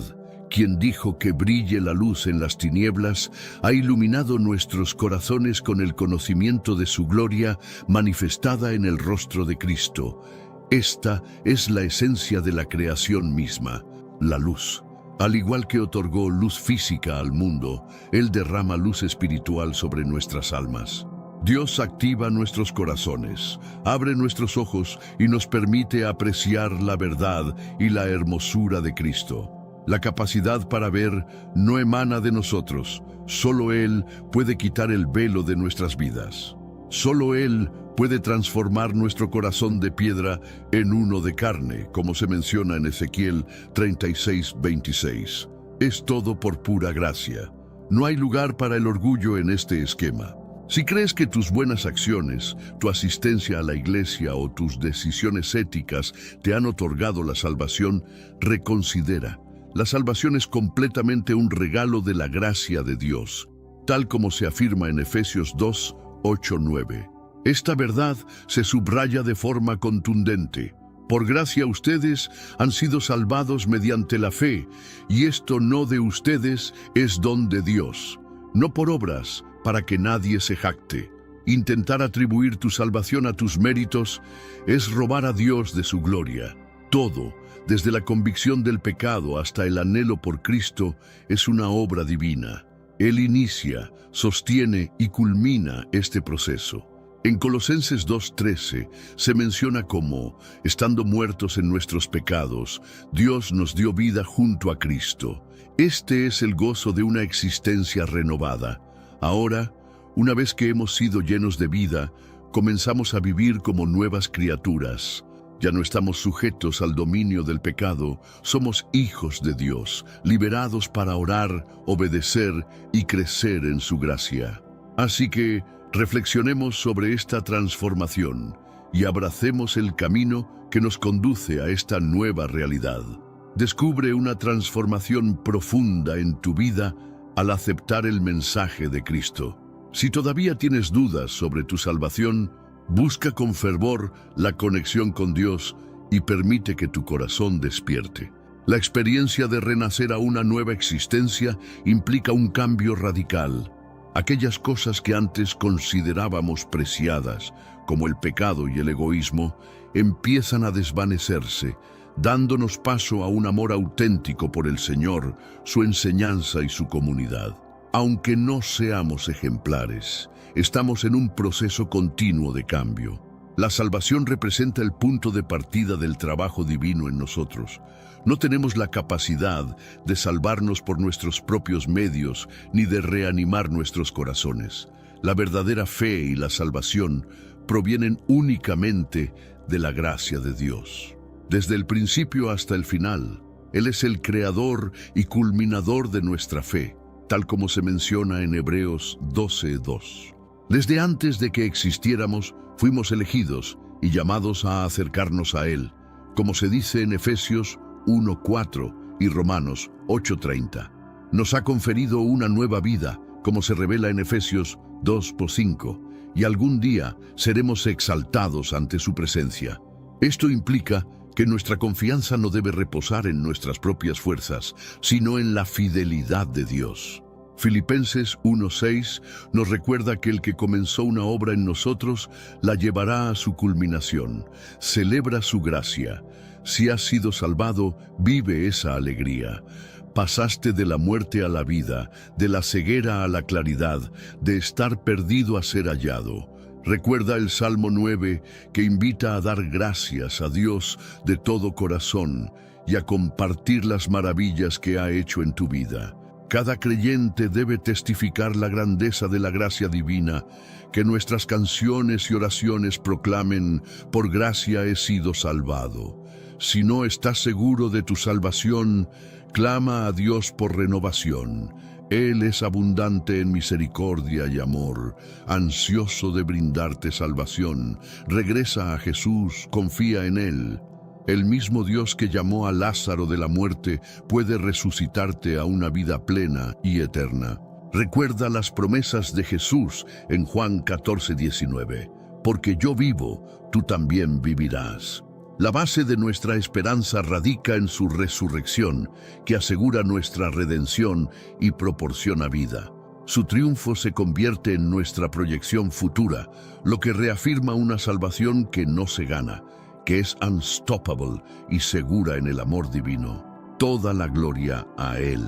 Speaker 1: Quien dijo que brille la luz en las tinieblas, ha iluminado nuestros corazones con el conocimiento de su gloria manifestada en el rostro de Cristo. Esta es la esencia de la creación misma, la luz. Al igual que otorgó luz física al mundo, Él derrama luz espiritual sobre nuestras almas. Dios activa nuestros corazones, abre nuestros ojos y nos permite apreciar la verdad y la hermosura de Cristo. La capacidad para ver no emana de nosotros, solo Él puede quitar el velo de nuestras vidas. Solo Él puede transformar nuestro corazón de piedra en uno de carne, como se menciona en Ezequiel 36:26. Es todo por pura gracia. No hay lugar para el orgullo en este esquema. Si crees que tus buenas acciones, tu asistencia a la iglesia o tus decisiones éticas te han otorgado la salvación, reconsidera. La salvación es completamente un regalo de la gracia de Dios, tal como se afirma en Efesios 2, 8, 9. Esta verdad se subraya de forma contundente. Por gracia ustedes han sido salvados mediante la fe, y esto no de ustedes, es don de Dios, no por obras, para que nadie se jacte. Intentar atribuir tu salvación a tus méritos es robar a Dios de su gloria. Todo, desde la convicción del pecado hasta el anhelo por Cristo, es una obra divina. Él inicia, sostiene y culmina este proceso. En Colosenses 2:13 se menciona como, estando muertos en nuestros pecados, Dios nos dio vida junto a Cristo. Este es el gozo de una existencia renovada. Ahora, una vez que hemos sido llenos de vida, comenzamos a vivir como nuevas criaturas. Ya no estamos sujetos al dominio del pecado, somos hijos de Dios, liberados para orar, obedecer y crecer en su gracia. Así que, reflexionemos sobre esta transformación y abracemos el camino que nos conduce a esta nueva realidad. Descubre una transformación profunda en tu vida al aceptar el mensaje de Cristo. Si todavía tienes dudas sobre tu salvación, busca con fervor la conexión con Dios y permite que tu corazón despierte. La experiencia de renacer a una nueva existencia implica un cambio radical. Aquellas cosas que antes considerábamos preciadas, como el pecado y el egoísmo, empiezan a desvanecerse, dándonos paso a un amor auténtico por el Señor, su enseñanza y su comunidad. Aunque no seamos ejemplares, estamos en un proceso continuo de cambio. La salvación representa el punto de partida del trabajo divino en nosotros. No tenemos la capacidad de salvarnos por nuestros propios medios ni de reanimar nuestros corazones. La verdadera fe y la salvación provienen únicamente de la gracia de Dios. Desde el principio hasta el final, Él es el creador y culminador de nuestra fe, tal como se menciona en Hebreos 12:2. Desde antes de que existiéramos, fuimos elegidos y llamados a acercarnos a Él, como se dice en Efesios 1:4 y Romanos 8:30. Nos ha conferido una nueva vida, como se revela en Efesios 2:5, y algún día seremos exaltados ante su presencia. Esto implica que nuestra confianza no debe reposar en nuestras propias fuerzas, sino en la fidelidad de Dios. Filipenses 1:6 nos recuerda que el que comenzó una obra en nosotros la llevará a su culminación. Celebra su gracia. Si has sido salvado, vive esa alegría. Pasaste de la muerte a la vida, de la ceguera a la claridad, de estar perdido a ser hallado. Recuerda el Salmo 9, que invita a dar gracias a Dios de todo corazón y a compartir las maravillas que ha hecho en tu vida. Cada creyente debe testificar la grandeza de la gracia divina, que nuestras canciones y oraciones proclamen: por gracia he sido salvado. Si no estás seguro de tu salvación, clama a Dios por renovación. Él es abundante en misericordia y amor, ansioso de brindarte salvación. Regresa a Jesús, confía en Él. El mismo Dios que llamó a Lázaro de la muerte puede resucitarte a una vida plena y eterna. Recuerda las promesas de Jesús en Juan 14:19. Porque yo vivo, tú también vivirás. La base de nuestra esperanza radica en su resurrección, que asegura nuestra redención y proporciona vida. Su triunfo se convierte en nuestra proyección futura, lo que reafirma una salvación que no se gana, que es unstoppable y segura en el amor divino. Toda la gloria a Él.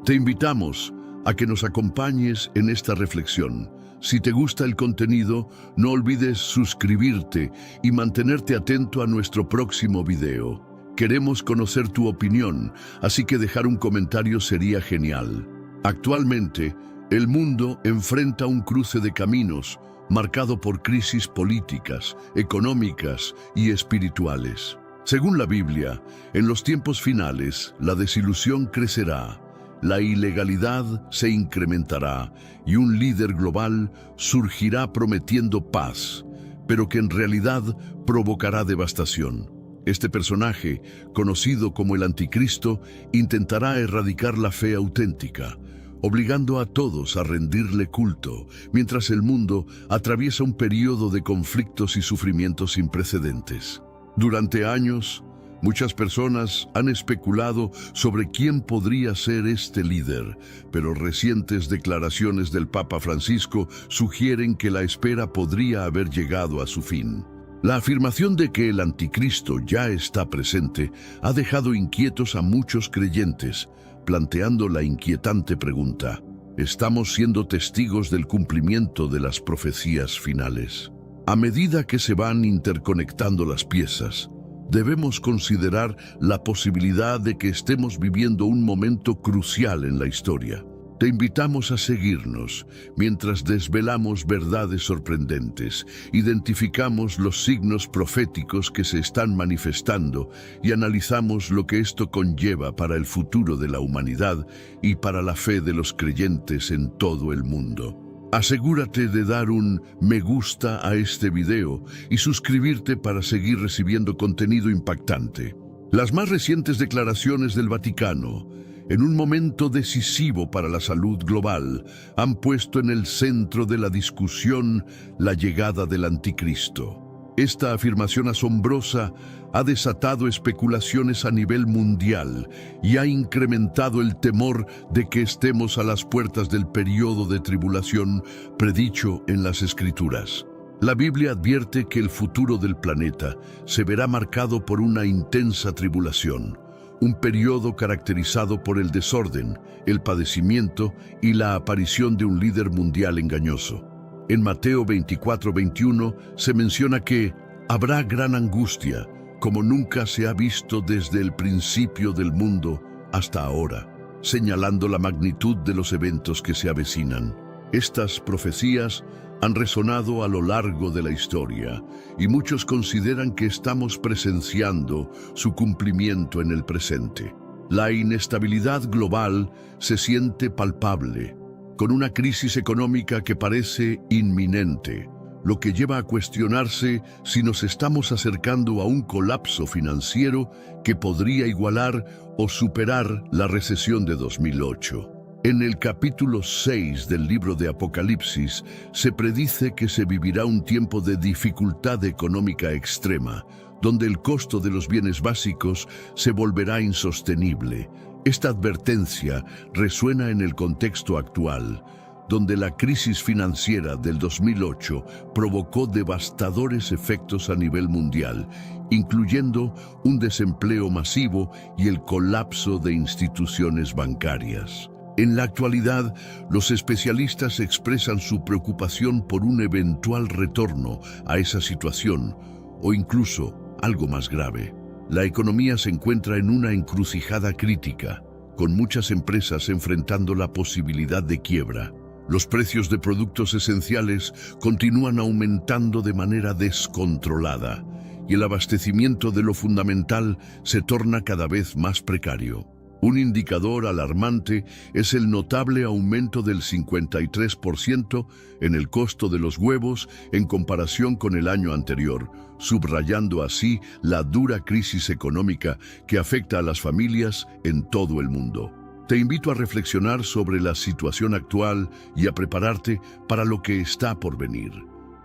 Speaker 1: Te invitamos a que nos acompañes en esta reflexión. Si te gusta el contenido, no olvides suscribirte y mantenerte atento a nuestro próximo video. Queremos conocer tu opinión, así que dejar un comentario sería genial. Actualmente, el mundo enfrenta un cruce de caminos marcado por crisis políticas, económicas y espirituales. Según la Biblia, en los tiempos finales, la desilusión crecerá, la ilegalidad se incrementará y un líder global surgirá prometiendo paz, pero que en realidad provocará devastación. Este personaje, conocido como el Anticristo, intentará erradicar la fe auténtica, obligando a todos a rendirle culto, mientras el mundo atraviesa un periodo de conflictos y sufrimientos sin precedentes. Durante años, muchas personas han especulado sobre quién podría ser este líder, pero recientes declaraciones del Papa Francisco sugieren que la espera podría haber llegado a su fin. La afirmación de que el Anticristo ya está presente ha dejado inquietos a muchos creyentes, planteando la inquietante pregunta: ¿estamos siendo testigos del cumplimiento de las profecías finales? A medida que se van interconectando las piezas, debemos considerar la posibilidad de que estemos viviendo un momento crucial en la historia. Te invitamos a seguirnos mientras desvelamos verdades sorprendentes, identificamos los signos proféticos que se están manifestando y analizamos lo que esto conlleva para el futuro de la humanidad y para la fe de los creyentes en todo el mundo. Asegúrate de dar un me gusta a este video y suscribirte para seguir recibiendo contenido impactante. Las más recientes declaraciones del Vaticano, en un momento decisivo para la salud global, han puesto en el centro de la discusión la llegada del anticristo. Esta afirmación asombrosa ha desatado especulaciones a nivel mundial y ha incrementado el temor de que estemos a las puertas del periodo de tribulación predicho en las Escrituras. La Biblia advierte que el futuro del planeta se verá marcado por una intensa tribulación, un periodo caracterizado por el desorden, el padecimiento y la aparición de un líder mundial engañoso. En Mateo 24:21 se menciona que habrá gran angustia, como nunca se ha visto desde el principio del mundo hasta ahora, señalando la magnitud de los eventos que se avecinan. Estas profecías han resonado a lo largo de la historia y muchos consideran que estamos presenciando su cumplimiento en el presente. La inestabilidad global se siente palpable, con una crisis económica que parece inminente, lo que lleva a cuestionarse si nos estamos acercando a un colapso financiero que podría igualar o superar la recesión de 2008. En el capítulo 6 del libro de Apocalipsis se predice que se vivirá un tiempo de dificultad económica extrema, donde el costo de los bienes básicos se volverá insostenible. Esta advertencia resuena en el contexto actual, donde la crisis financiera del 2008 provocó devastadores efectos a nivel mundial, incluyendo un desempleo masivo y el colapso de instituciones bancarias. En la actualidad, los especialistas expresan su preocupación por un eventual retorno a esa situación, o incluso algo más grave. La economía se encuentra en una encrucijada crítica, con muchas empresas enfrentando la posibilidad de quiebra. Los precios de productos esenciales continúan aumentando de manera descontrolada, y el abastecimiento de lo fundamental se torna cada vez más precario. Un indicador alarmante es el notable aumento del 53% en el costo de los huevos en comparación con el año anterior, subrayando así la dura crisis económica que afecta a las familias en todo el mundo. Te invito a reflexionar sobre la situación actual y a prepararte para lo que está por venir.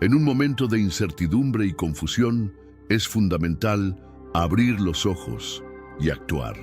Speaker 1: En un momento de incertidumbre y confusión, es fundamental abrir los ojos y actuar.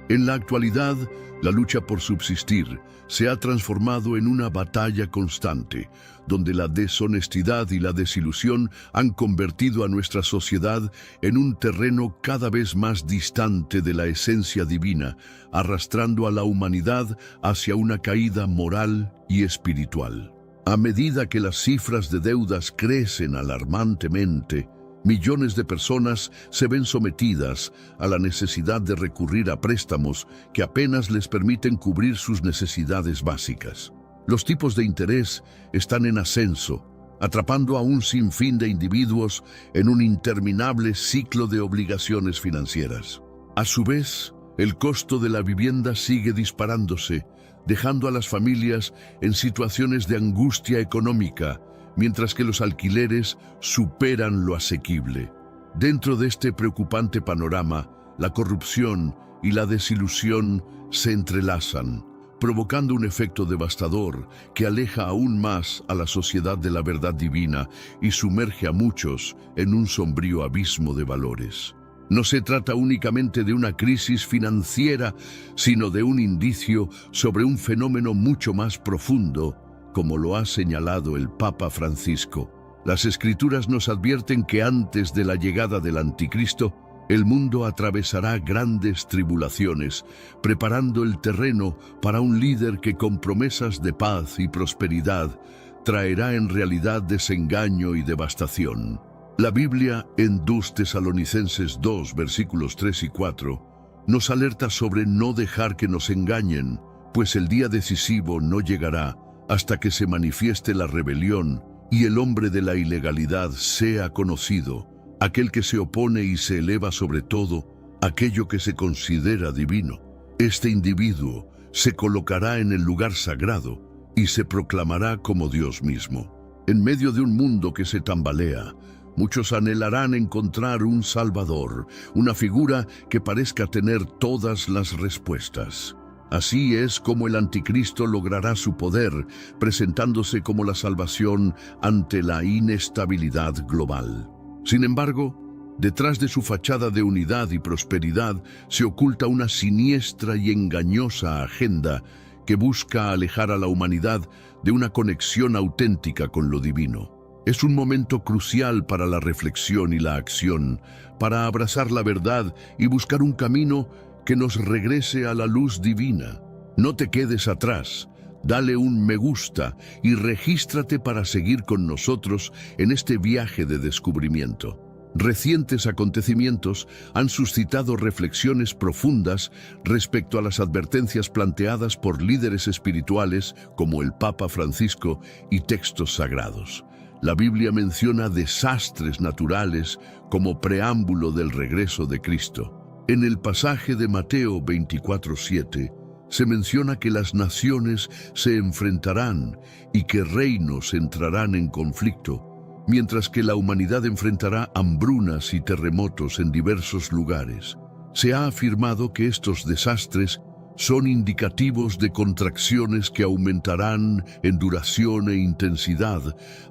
Speaker 1: En la actualidad, la lucha por subsistir se ha transformado en una batalla constante, donde la deshonestidad y la desilusión han convertido a nuestra sociedad en un terreno cada vez más distante de la esencia divina, arrastrando a la humanidad hacia una caída moral y espiritual. A medida que las cifras de deudas crecen alarmantemente, millones de personas se ven sometidas a la necesidad de recurrir a préstamos que apenas les permiten cubrir sus necesidades básicas. Los tipos de interés están en ascenso, atrapando a un sinfín de individuos en un interminable ciclo de obligaciones financieras. A su vez, el costo de la vivienda sigue disparándose, dejando a las familias en situaciones de angustia económica, mientras que los alquileres superan lo asequible. Dentro de este preocupante panorama, la corrupción y la desilusión se entrelazan, provocando un efecto devastador que aleja aún más a la sociedad de la verdad divina y sumerge a muchos en un sombrío abismo de valores. No se trata únicamente de una crisis financiera, sino de un indicio sobre un fenómeno mucho más profundo, como lo ha señalado el Papa Francisco. Las Escrituras nos advierten que antes de la llegada del Anticristo, el mundo atravesará grandes tribulaciones, preparando el terreno para un líder que con promesas de paz y prosperidad traerá en realidad desengaño y devastación. La Biblia, en 2 Tesalonicenses 2, versículos 3 y 4, nos alerta sobre no dejar que nos engañen, pues el día decisivo no llegará hasta que se manifieste la rebelión y el hombre de la ilegalidad sea conocido, aquel que se opone y se eleva sobre todo aquello que se considera divino. Este individuo se colocará en el lugar sagrado y se proclamará como Dios mismo. En medio de un mundo que se tambalea, muchos anhelarán encontrar un Salvador, una figura que parezca tener todas las respuestas. Así es como el anticristo logrará su poder, presentándose como la salvación ante la inestabilidad global. Sin embargo, detrás de su fachada de unidad y prosperidad se oculta una siniestra y engañosa agenda que busca alejar a la humanidad de una conexión auténtica con lo divino. Es un momento crucial para la reflexión y la acción, para abrazar la verdad y buscar un camino que nos regrese a la luz divina. No te quedes atrás, dale un me gusta y regístrate para seguir con nosotros en este viaje de descubrimiento. Recientes acontecimientos han suscitado reflexiones profundas respecto a las advertencias planteadas por líderes espirituales como el Papa Francisco y textos sagrados. La Biblia menciona desastres naturales como preámbulo del regreso de Cristo. En el pasaje de Mateo 24:7 se menciona que las naciones se enfrentarán y que reinos entrarán en conflicto, mientras que la humanidad enfrentará hambrunas y terremotos en diversos lugares. Se ha afirmado que estos desastres son indicativos de contracciones que aumentarán en duración e intensidad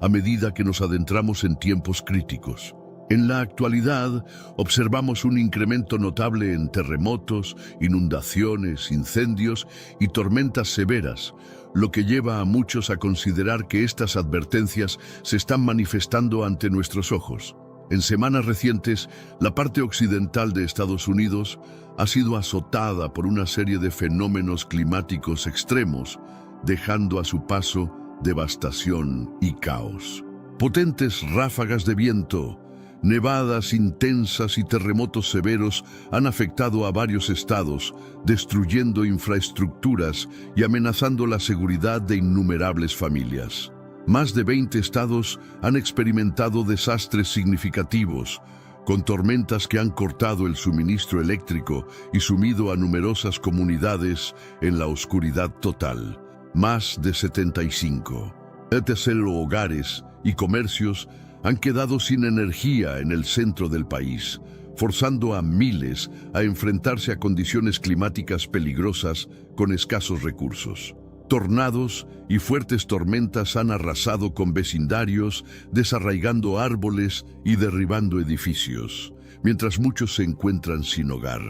Speaker 1: a medida que nos adentramos en tiempos críticos. En la actualidad, observamos un incremento notable en terremotos, inundaciones, incendios y tormentas severas, lo que lleva a muchos a considerar que estas advertencias se están manifestando ante nuestros ojos. En semanas recientes, la parte occidental de Estados Unidos ha sido azotada por una serie de fenómenos climáticos extremos, dejando a su paso devastación y caos. Potentes ráfagas de viento, nevadas intensas y terremotos severos han afectado a varios estados, destruyendo infraestructuras y amenazando la seguridad de innumerables familias. Más de 20 estados han experimentado desastres significativos, con tormentas que han cortado el suministro eléctrico y sumido a numerosas comunidades en la oscuridad total. Más de 75 hogares y comercios han quedado sin energía en el centro del país, forzando a miles a enfrentarse a condiciones climáticas peligrosas con escasos recursos. Tornados y fuertes tormentas han arrasado con vecindarios, desarraigando árboles y derribando edificios, mientras muchos se encuentran sin hogar.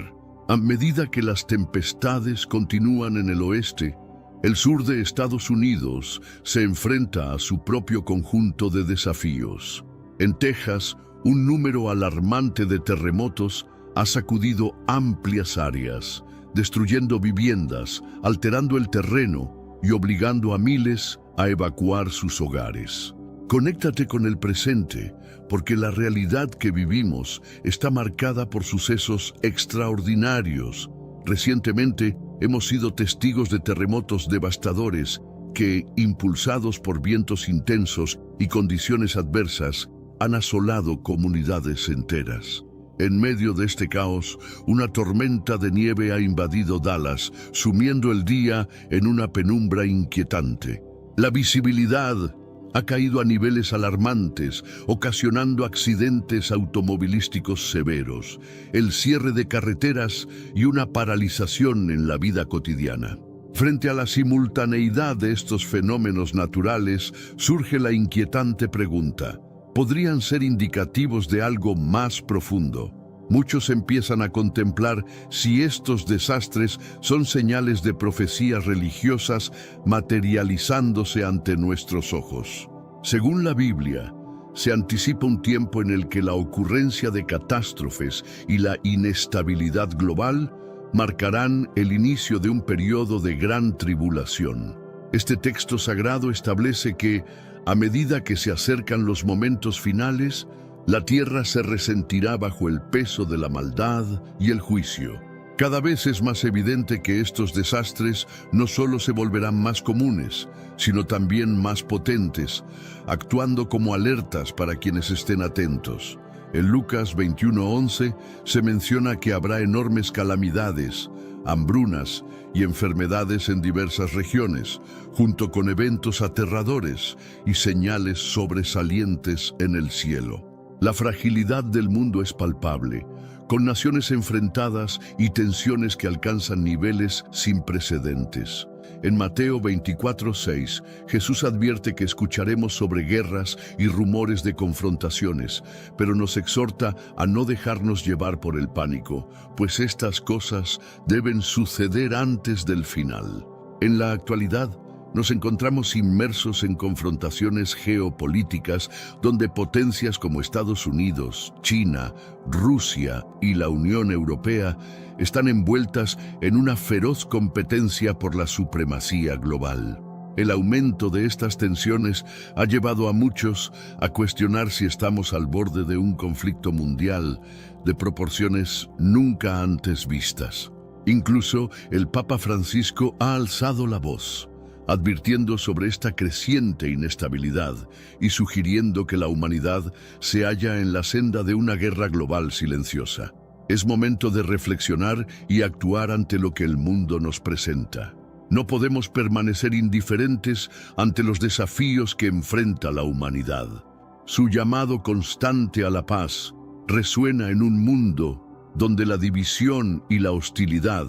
Speaker 1: A medida que las tempestades continúan en el oeste, el sur de Estados Unidos se enfrenta a su propio conjunto de desafíos. En Texas, un número alarmante de terremotos ha sacudido amplias áreas, destruyendo viviendas, alterando el terreno y obligando a miles a evacuar sus hogares. Conéctate con el presente, porque la realidad que vivimos está marcada por sucesos extraordinarios. Recientemente, hemos sido testigos de terremotos devastadores que, impulsados por vientos intensos y condiciones adversas, han asolado comunidades enteras. En medio de este caos, una tormenta de nieve ha invadido Dallas, sumiendo el día en una penumbra inquietante. La visibilidad ha caído a niveles alarmantes, ocasionando accidentes automovilísticos severos, el cierre de carreteras y una paralización en la vida cotidiana. Frente a la simultaneidad de estos fenómenos naturales, surge la inquietante pregunta: ¿podrían ser indicativos de algo más profundo? Muchos empiezan a contemplar si estos desastres son señales de profecías religiosas materializándose ante nuestros ojos. Según la Biblia, se anticipa un tiempo en el que la ocurrencia de catástrofes y la inestabilidad global marcarán el inicio de un periodo de gran tribulación. Este texto sagrado establece que, a medida que se acercan los momentos finales, la tierra se resentirá bajo el peso de la maldad y el juicio. Cada vez es más evidente que estos desastres no solo se volverán más comunes, sino también más potentes, actuando como alertas para quienes estén atentos. En Lucas 21:11 se menciona que habrá enormes calamidades, hambrunas y enfermedades en diversas regiones, junto con eventos aterradores y señales sobresalientes en el cielo. La fragilidad del mundo es palpable, con naciones enfrentadas y tensiones que alcanzan niveles sin precedentes. En Mateo 24:6, Jesús advierte que escucharemos sobre guerras y rumores de confrontaciones, pero nos exhorta a no dejarnos llevar por el pánico, pues estas cosas deben suceder antes del final. En la actualidad, nos encontramos inmersos en confrontaciones geopolíticas donde potencias como Estados Unidos, China, Rusia y la Unión Europea están envueltas en una feroz competencia por la supremacía global. El aumento de estas tensiones ha llevado a muchos a cuestionar si estamos al borde de un conflicto mundial de proporciones nunca antes vistas. Incluso el Papa Francisco ha alzado la voz, advirtiendo sobre esta creciente inestabilidad y sugiriendo que la humanidad se halla en la senda de una guerra global silenciosa. Es momento de reflexionar y actuar ante lo que el mundo nos presenta. No podemos permanecer indiferentes ante los desafíos que enfrenta la humanidad. Su llamado constante a la paz resuena en un mundo donde la división y la hostilidad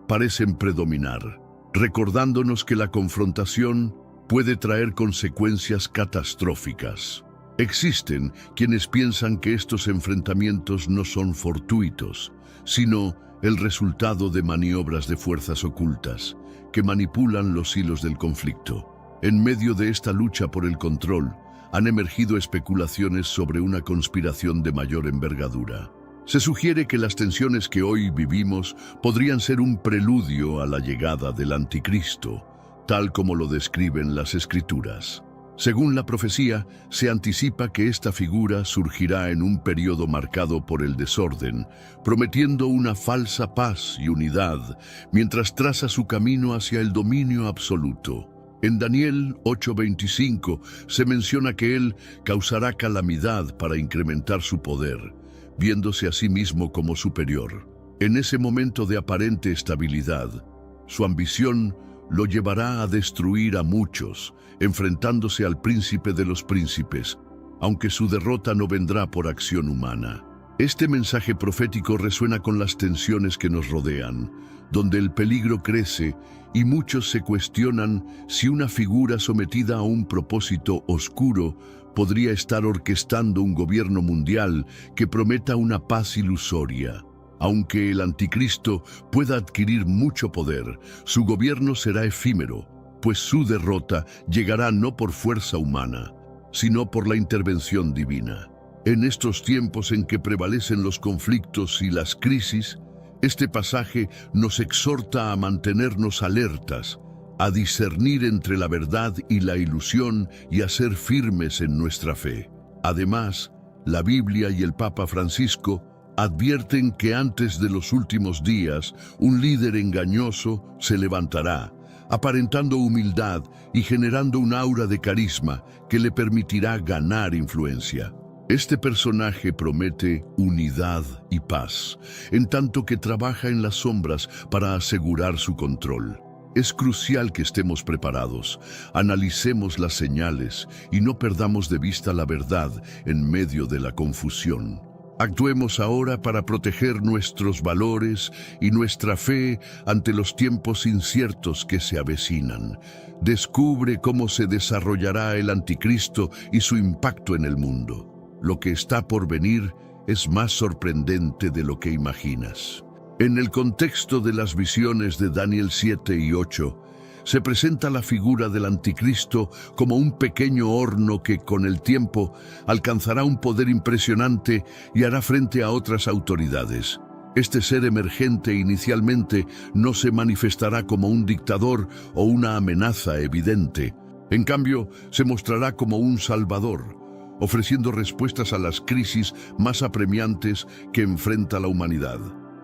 Speaker 1: parecen predominar, recordándonos que la confrontación puede traer consecuencias catastróficas. Existen quienes piensan que estos enfrentamientos no son fortuitos, sino el resultado de maniobras de fuerzas ocultas que manipulan los hilos del conflicto. En medio de esta lucha por el control, han emergido especulaciones sobre una conspiración de mayor envergadura. Se sugiere que las tensiones que hoy vivimos podrían ser un preludio a la llegada del Anticristo, tal como lo describen las Escrituras. Según la profecía, se anticipa que esta figura surgirá en un periodo marcado por el desorden, prometiendo una falsa paz y unidad, mientras traza su camino hacia el dominio absoluto. En Daniel 8:25 se menciona que él causará calamidad para incrementar su poder, viéndose a sí mismo como superior. En ese momento de aparente estabilidad, su ambición lo llevará a destruir a muchos, enfrentándose al príncipe de los príncipes, aunque su derrota no vendrá por acción humana. Este mensaje profético resuena con las tensiones que nos rodean, donde el peligro crece y muchos se cuestionan si una figura sometida a un propósito oscuro podría estar orquestando un gobierno mundial que prometa una paz ilusoria. Aunque el Anticristo pueda adquirir mucho poder, su gobierno será efímero, pues su derrota llegará no por fuerza humana, sino por la intervención divina. En estos tiempos en que prevalecen los conflictos y las crisis, este pasaje nos exhorta a mantenernos alertas, a discernir entre la verdad y la ilusión y a ser firmes en nuestra fe. Además, la Biblia y el Papa Francisco advierten que antes de los últimos días, un líder engañoso se levantará, aparentando humildad y generando un aura de carisma que le permitirá ganar influencia. Este personaje promete unidad y paz, en tanto que trabaja en las sombras para asegurar su control. Es crucial que estemos preparados, analicemos las señales y no perdamos de vista la verdad en medio de la confusión. Actuemos ahora para proteger nuestros valores y nuestra fe ante los tiempos inciertos que se avecinan. Descubre cómo se desarrollará el Anticristo y su impacto en el mundo. Lo que está por venir es más sorprendente de lo que imaginas. En el contexto de las visiones de Daniel 7 y 8, se presenta la figura del Anticristo como un pequeño horno que con el tiempo alcanzará un poder impresionante y hará frente a otras autoridades. Este ser emergente inicialmente no se manifestará como un dictador o una amenaza evidente. En cambio, se mostrará como un salvador, ofreciendo respuestas a las crisis más apremiantes que enfrenta la humanidad.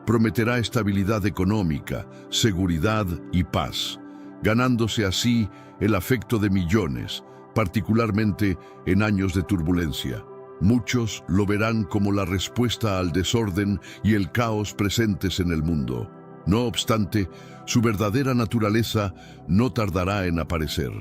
Speaker 1: Prometerá estabilidad económica, seguridad y paz, ganándose así el afecto de millones, particularmente en años de turbulencia. Muchos lo verán como la respuesta al desorden y el caos presentes en el mundo. No obstante, su verdadera naturaleza no tardará en aparecer.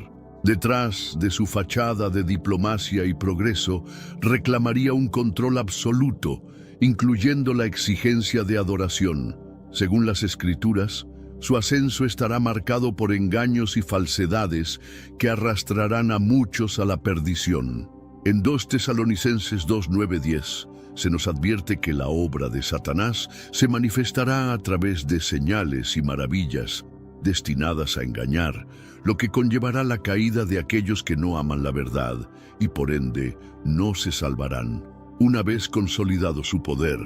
Speaker 1: Detrás de su fachada de diplomacia y progreso, reclamaría un control absoluto, incluyendo la exigencia de adoración. Según las Escrituras, su ascenso estará marcado por engaños y falsedades que arrastrarán a muchos a la perdición. En 2 Tesalonicenses 2:9-10 se nos advierte que la obra de Satanás se manifestará a través de señales y maravillas destinadas a engañar, lo que conllevará la caída de aquellos que no aman la verdad y por ende no se salvarán. Una vez consolidado su poder,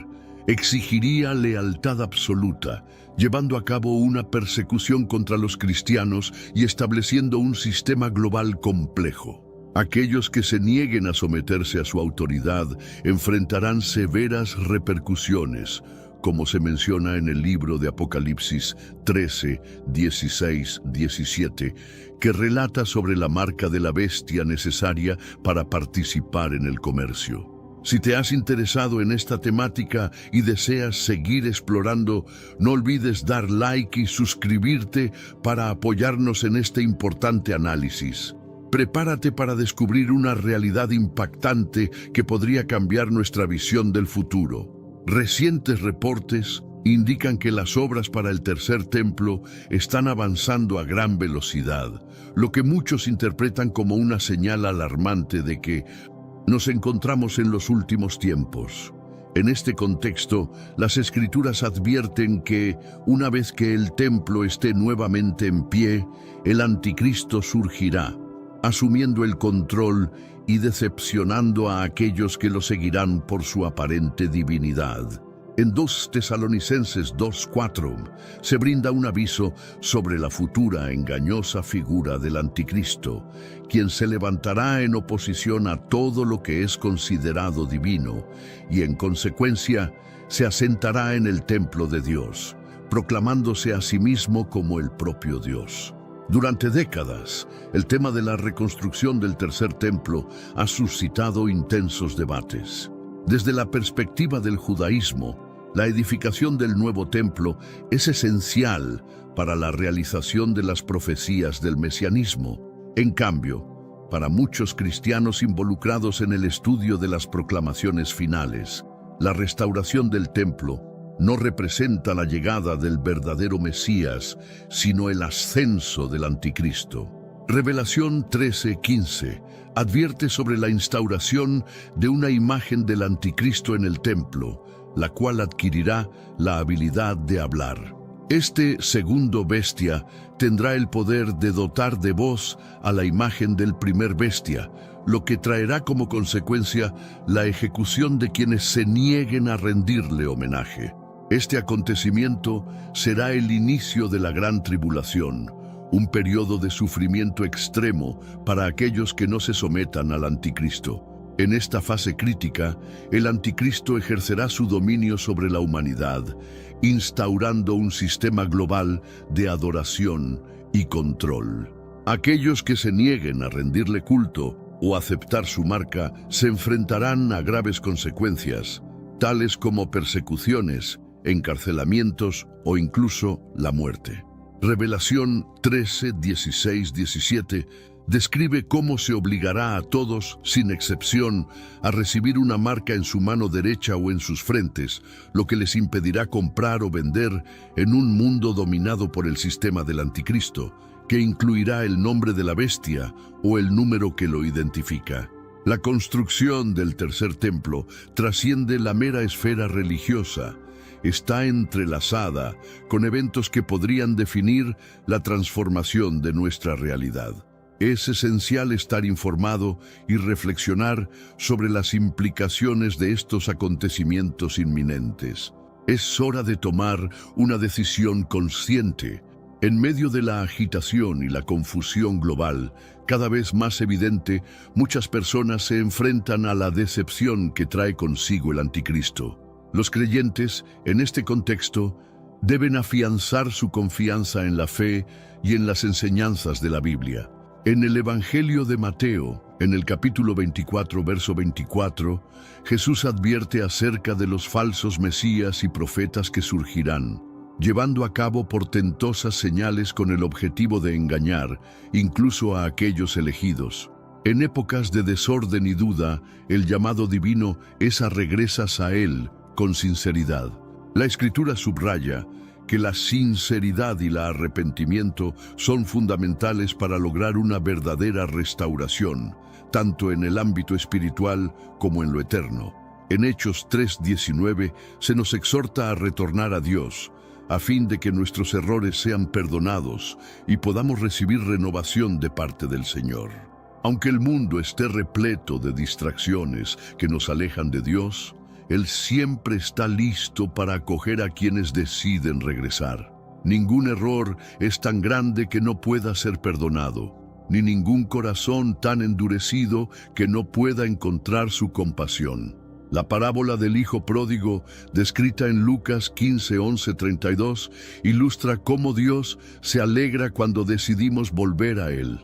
Speaker 1: exigiría lealtad absoluta, llevando a cabo una persecución contra los cristianos y estableciendo un sistema global complejo. Aquellos que se nieguen a someterse a su autoridad enfrentarán severas repercusiones, como se menciona en el libro de Apocalipsis 13, 16, 17, que relata sobre la marca de la bestia necesaria para participar en el comercio. Si te has interesado en esta temática y deseas seguir explorando, no olvides dar like y suscribirte para apoyarnos en este importante análisis. Prepárate para descubrir una realidad impactante que podría cambiar nuestra visión del futuro. Recientes reportes indican que las obras para el tercer templo están avanzando a gran velocidad, lo que muchos interpretan como una señal alarmante de que nos encontramos en los últimos tiempos. En este contexto, las Escrituras advierten que, una vez que el templo esté nuevamente en pie, el anticristo surgirá, asumiendo el control y decepcionando a aquellos que lo seguirán por su aparente divinidad. En 2 Tesalonicenses 2:4 se brinda un aviso sobre la futura engañosa figura del anticristo, quien se levantará en oposición a todo lo que es considerado divino y en consecuencia se asentará en el templo de Dios, proclamándose a sí mismo como el propio Dios. Durante décadas, el tema de la reconstrucción del tercer templo ha suscitado intensos debates. Desde la perspectiva del judaísmo, la edificación del nuevo templo es esencial para la realización de las profecías del mesianismo. En cambio, para muchos cristianos involucrados en el estudio de las proclamaciones finales, la restauración del templo no representa la llegada del verdadero Mesías, sino el ascenso del anticristo. Revelación 13:15 advierte sobre la instauración de una imagen del anticristo en el templo, la cual adquirirá la habilidad de hablar. Este segundo bestia tendrá el poder de dotar de voz a la imagen del primer bestia, lo que traerá como consecuencia la ejecución de quienes se nieguen a rendirle homenaje. Este acontecimiento será el inicio de la gran tribulación, un periodo de sufrimiento extremo para aquellos que no se sometan al anticristo. En esta fase crítica, el anticristo ejercerá su dominio sobre la humanidad, instaurando un sistema global de adoración y control. Aquellos que se nieguen a rendirle culto o aceptar su marca se enfrentarán a graves consecuencias, tales como persecuciones, encarcelamientos o incluso la muerte. Revelación 13, 16, 17 describe cómo se obligará a todos, sin excepción, a recibir una marca en su mano derecha o en sus frentes, lo que les impedirá comprar o vender en un mundo dominado por el sistema del anticristo, que incluirá el nombre de la bestia o el número que lo identifica. La construcción del tercer templo trasciende la mera esfera religiosa. Está entrelazada con eventos que podrían definir la transformación de nuestra realidad. Es esencial estar informado y reflexionar sobre las implicaciones de estos acontecimientos inminentes. Es hora de tomar una decisión consciente. En medio de la agitación y la confusión global, cada vez más evidente, muchas personas se enfrentan a la decepción que trae consigo el anticristo. Los creyentes, en este contexto, deben afianzar su confianza en la fe y en las enseñanzas de la Biblia. En el Evangelio de Mateo, en el capítulo 24, verso 24, Jesús advierte acerca de los falsos mesías y profetas que surgirán, llevando a cabo portentosas señales con el objetivo de engañar, incluso a aquellos elegidos. En épocas de desorden y duda, el llamado divino es a regresas a Él con sinceridad. La Escritura subraya que la sinceridad y el arrepentimiento son fundamentales para lograr una verdadera restauración, tanto en el ámbito espiritual como en lo eterno. En Hechos 3:19 se nos exhorta a retornar a Dios, a fin de que nuestros errores sean perdonados y podamos recibir renovación de parte del Señor. Aunque el mundo esté repleto de distracciones que nos alejan de Dios, Él siempre está listo para acoger a quienes deciden regresar. Ningún error es tan grande que no pueda ser perdonado, ni ningún corazón tan endurecido que no pueda encontrar su compasión. La parábola del hijo pródigo, descrita en Lucas 15:11-32, ilustra cómo Dios se alegra cuando decidimos volver a Él.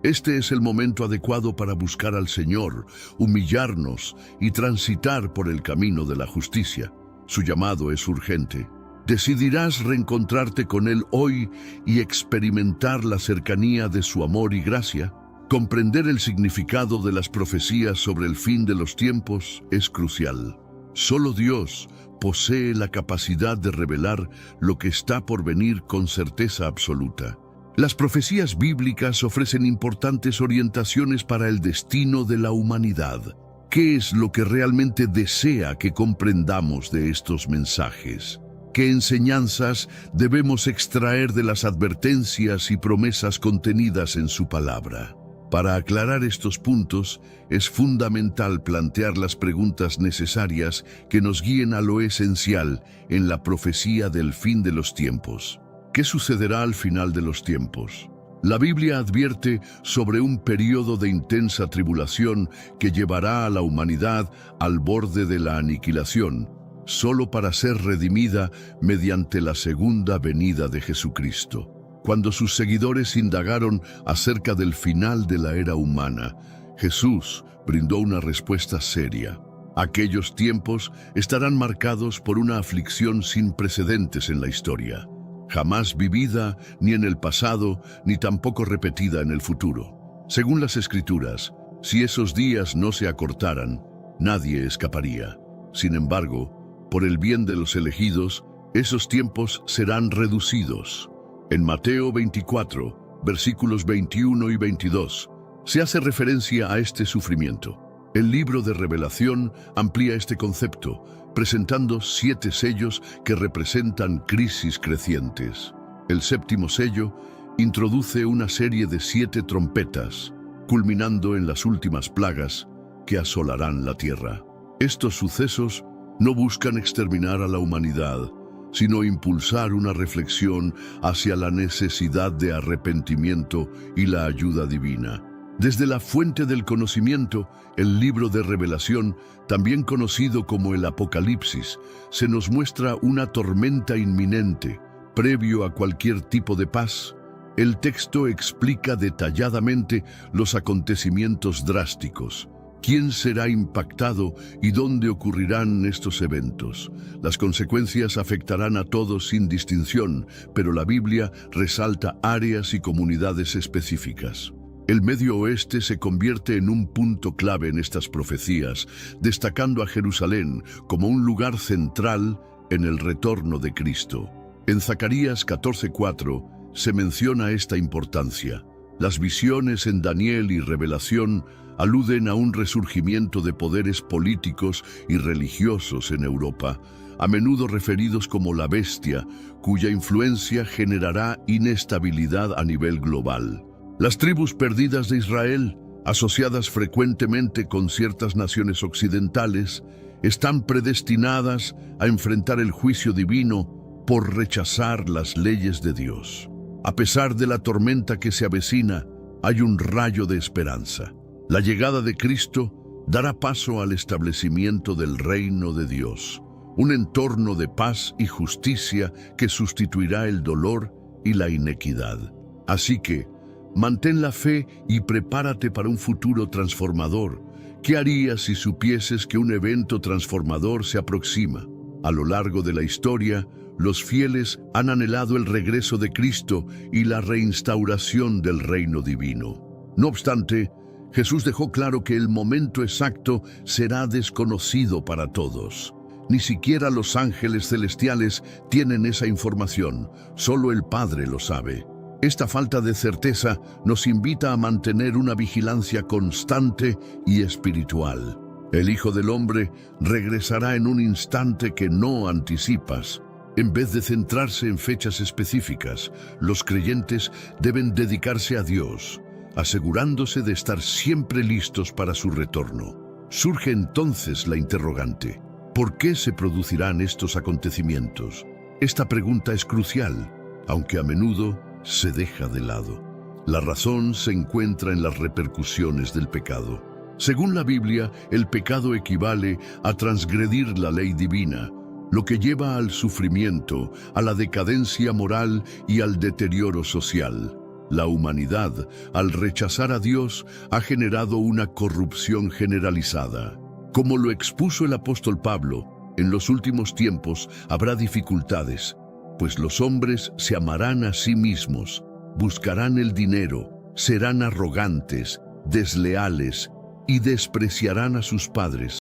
Speaker 1: Este es el momento adecuado para buscar al Señor, humillarnos y transitar por el camino de la justicia. Su llamado es urgente. ¿Decidirás reencontrarte con Él hoy y experimentar la cercanía de su amor y gracia? Comprender el significado de las profecías sobre el fin de los tiempos es crucial. Solo Dios posee la capacidad de revelar lo que está por venir con certeza absoluta. Las profecías bíblicas ofrecen importantes orientaciones para el destino de la humanidad. ¿Qué es lo que realmente desea que comprendamos de estos mensajes? ¿Qué enseñanzas debemos extraer de las advertencias y promesas contenidas en su palabra? Para aclarar estos puntos, es fundamental plantear las preguntas necesarias que nos guíen a lo esencial en la profecía del fin de los tiempos. ¿Qué sucederá al final de los tiempos? La Biblia advierte sobre un periodo de intensa tribulación que llevará a la humanidad al borde de la aniquilación, solo para ser redimida mediante la segunda venida de Jesucristo. Cuando sus seguidores indagaron acerca del final de la era humana, Jesús brindó una respuesta seria. Aquellos tiempos estarán marcados por una aflicción sin precedentes en la historia, jamás vivida ni en el pasado, ni tampoco repetida en el futuro. Según las Escrituras, si esos días no se acortaran, nadie escaparía. Sin embargo, por el bien de los elegidos, esos tiempos serán reducidos. En Mateo 24, versículos 21 y 22, se hace referencia a este sufrimiento. El libro de Revelación amplía este concepto, presentando 7 sellos que representan crisis crecientes. El séptimo sello introduce una serie de 7 trompetas, culminando en las últimas plagas que asolarán la tierra. Estos sucesos no buscan exterminar a la humanidad, sino impulsar una reflexión hacia la necesidad de arrepentimiento y la ayuda divina. Desde la fuente del conocimiento, el libro de Revelación, también conocido como el Apocalipsis, se nos muestra una tormenta inminente, previo a cualquier tipo de paz. El texto explica detalladamente los acontecimientos drásticos. ¿Quién será impactado y dónde ocurrirán estos eventos? Las consecuencias afectarán a todos sin distinción, pero la Biblia resalta áreas y comunidades específicas. El Medio Oeste se convierte en un punto clave en estas profecías, destacando a Jerusalén como un lugar central en el retorno de Cristo. En Zacarías 14:4 se menciona esta importancia. Las visiones en Daniel y Revelación aluden a un resurgimiento de poderes políticos y religiosos en Europa, a menudo referidos como la bestia, cuya influencia generará inestabilidad a nivel global. Las tribus perdidas de Israel, asociadas frecuentemente con ciertas naciones occidentales, están predestinadas a enfrentar el juicio divino por rechazar las leyes de Dios. A pesar de la tormenta que se avecina, hay un rayo de esperanza. La llegada de Cristo dará paso al establecimiento del reino de Dios, un entorno de paz y justicia que sustituirá el dolor y la inequidad. Así que, mantén la fe y prepárate para un futuro transformador. ¿Qué harías si supieses que un evento transformador se aproxima? A lo largo de la historia, los fieles han anhelado el regreso de Cristo y la reinstauración del reino divino. No obstante, Jesús dejó claro que el momento exacto será desconocido para todos. Ni siquiera los ángeles celestiales tienen esa información, solo el Padre lo sabe. Esta falta de certeza nos invita a mantener una vigilancia constante y espiritual. El Hijo del Hombre regresará en un instante que no anticipas. En vez de centrarse en fechas específicas, los creyentes deben dedicarse a Dios, asegurándose de estar siempre listos para su retorno. Surge entonces la interrogante: ¿por qué se producirán estos acontecimientos? Esta pregunta es crucial, aunque a menudo se deja de lado. La razón se encuentra en las repercusiones del pecado. Según la Biblia, el pecado equivale a transgredir la ley divina, lo que lleva al sufrimiento, a la decadencia moral y al deterioro social. La humanidad, al rechazar a Dios, ha generado una corrupción generalizada. Como lo expuso el apóstol Pablo, en los últimos tiempos habrá dificultades, pues los hombres se amarán a sí mismos, buscarán el dinero, serán arrogantes, desleales y despreciarán a sus padres.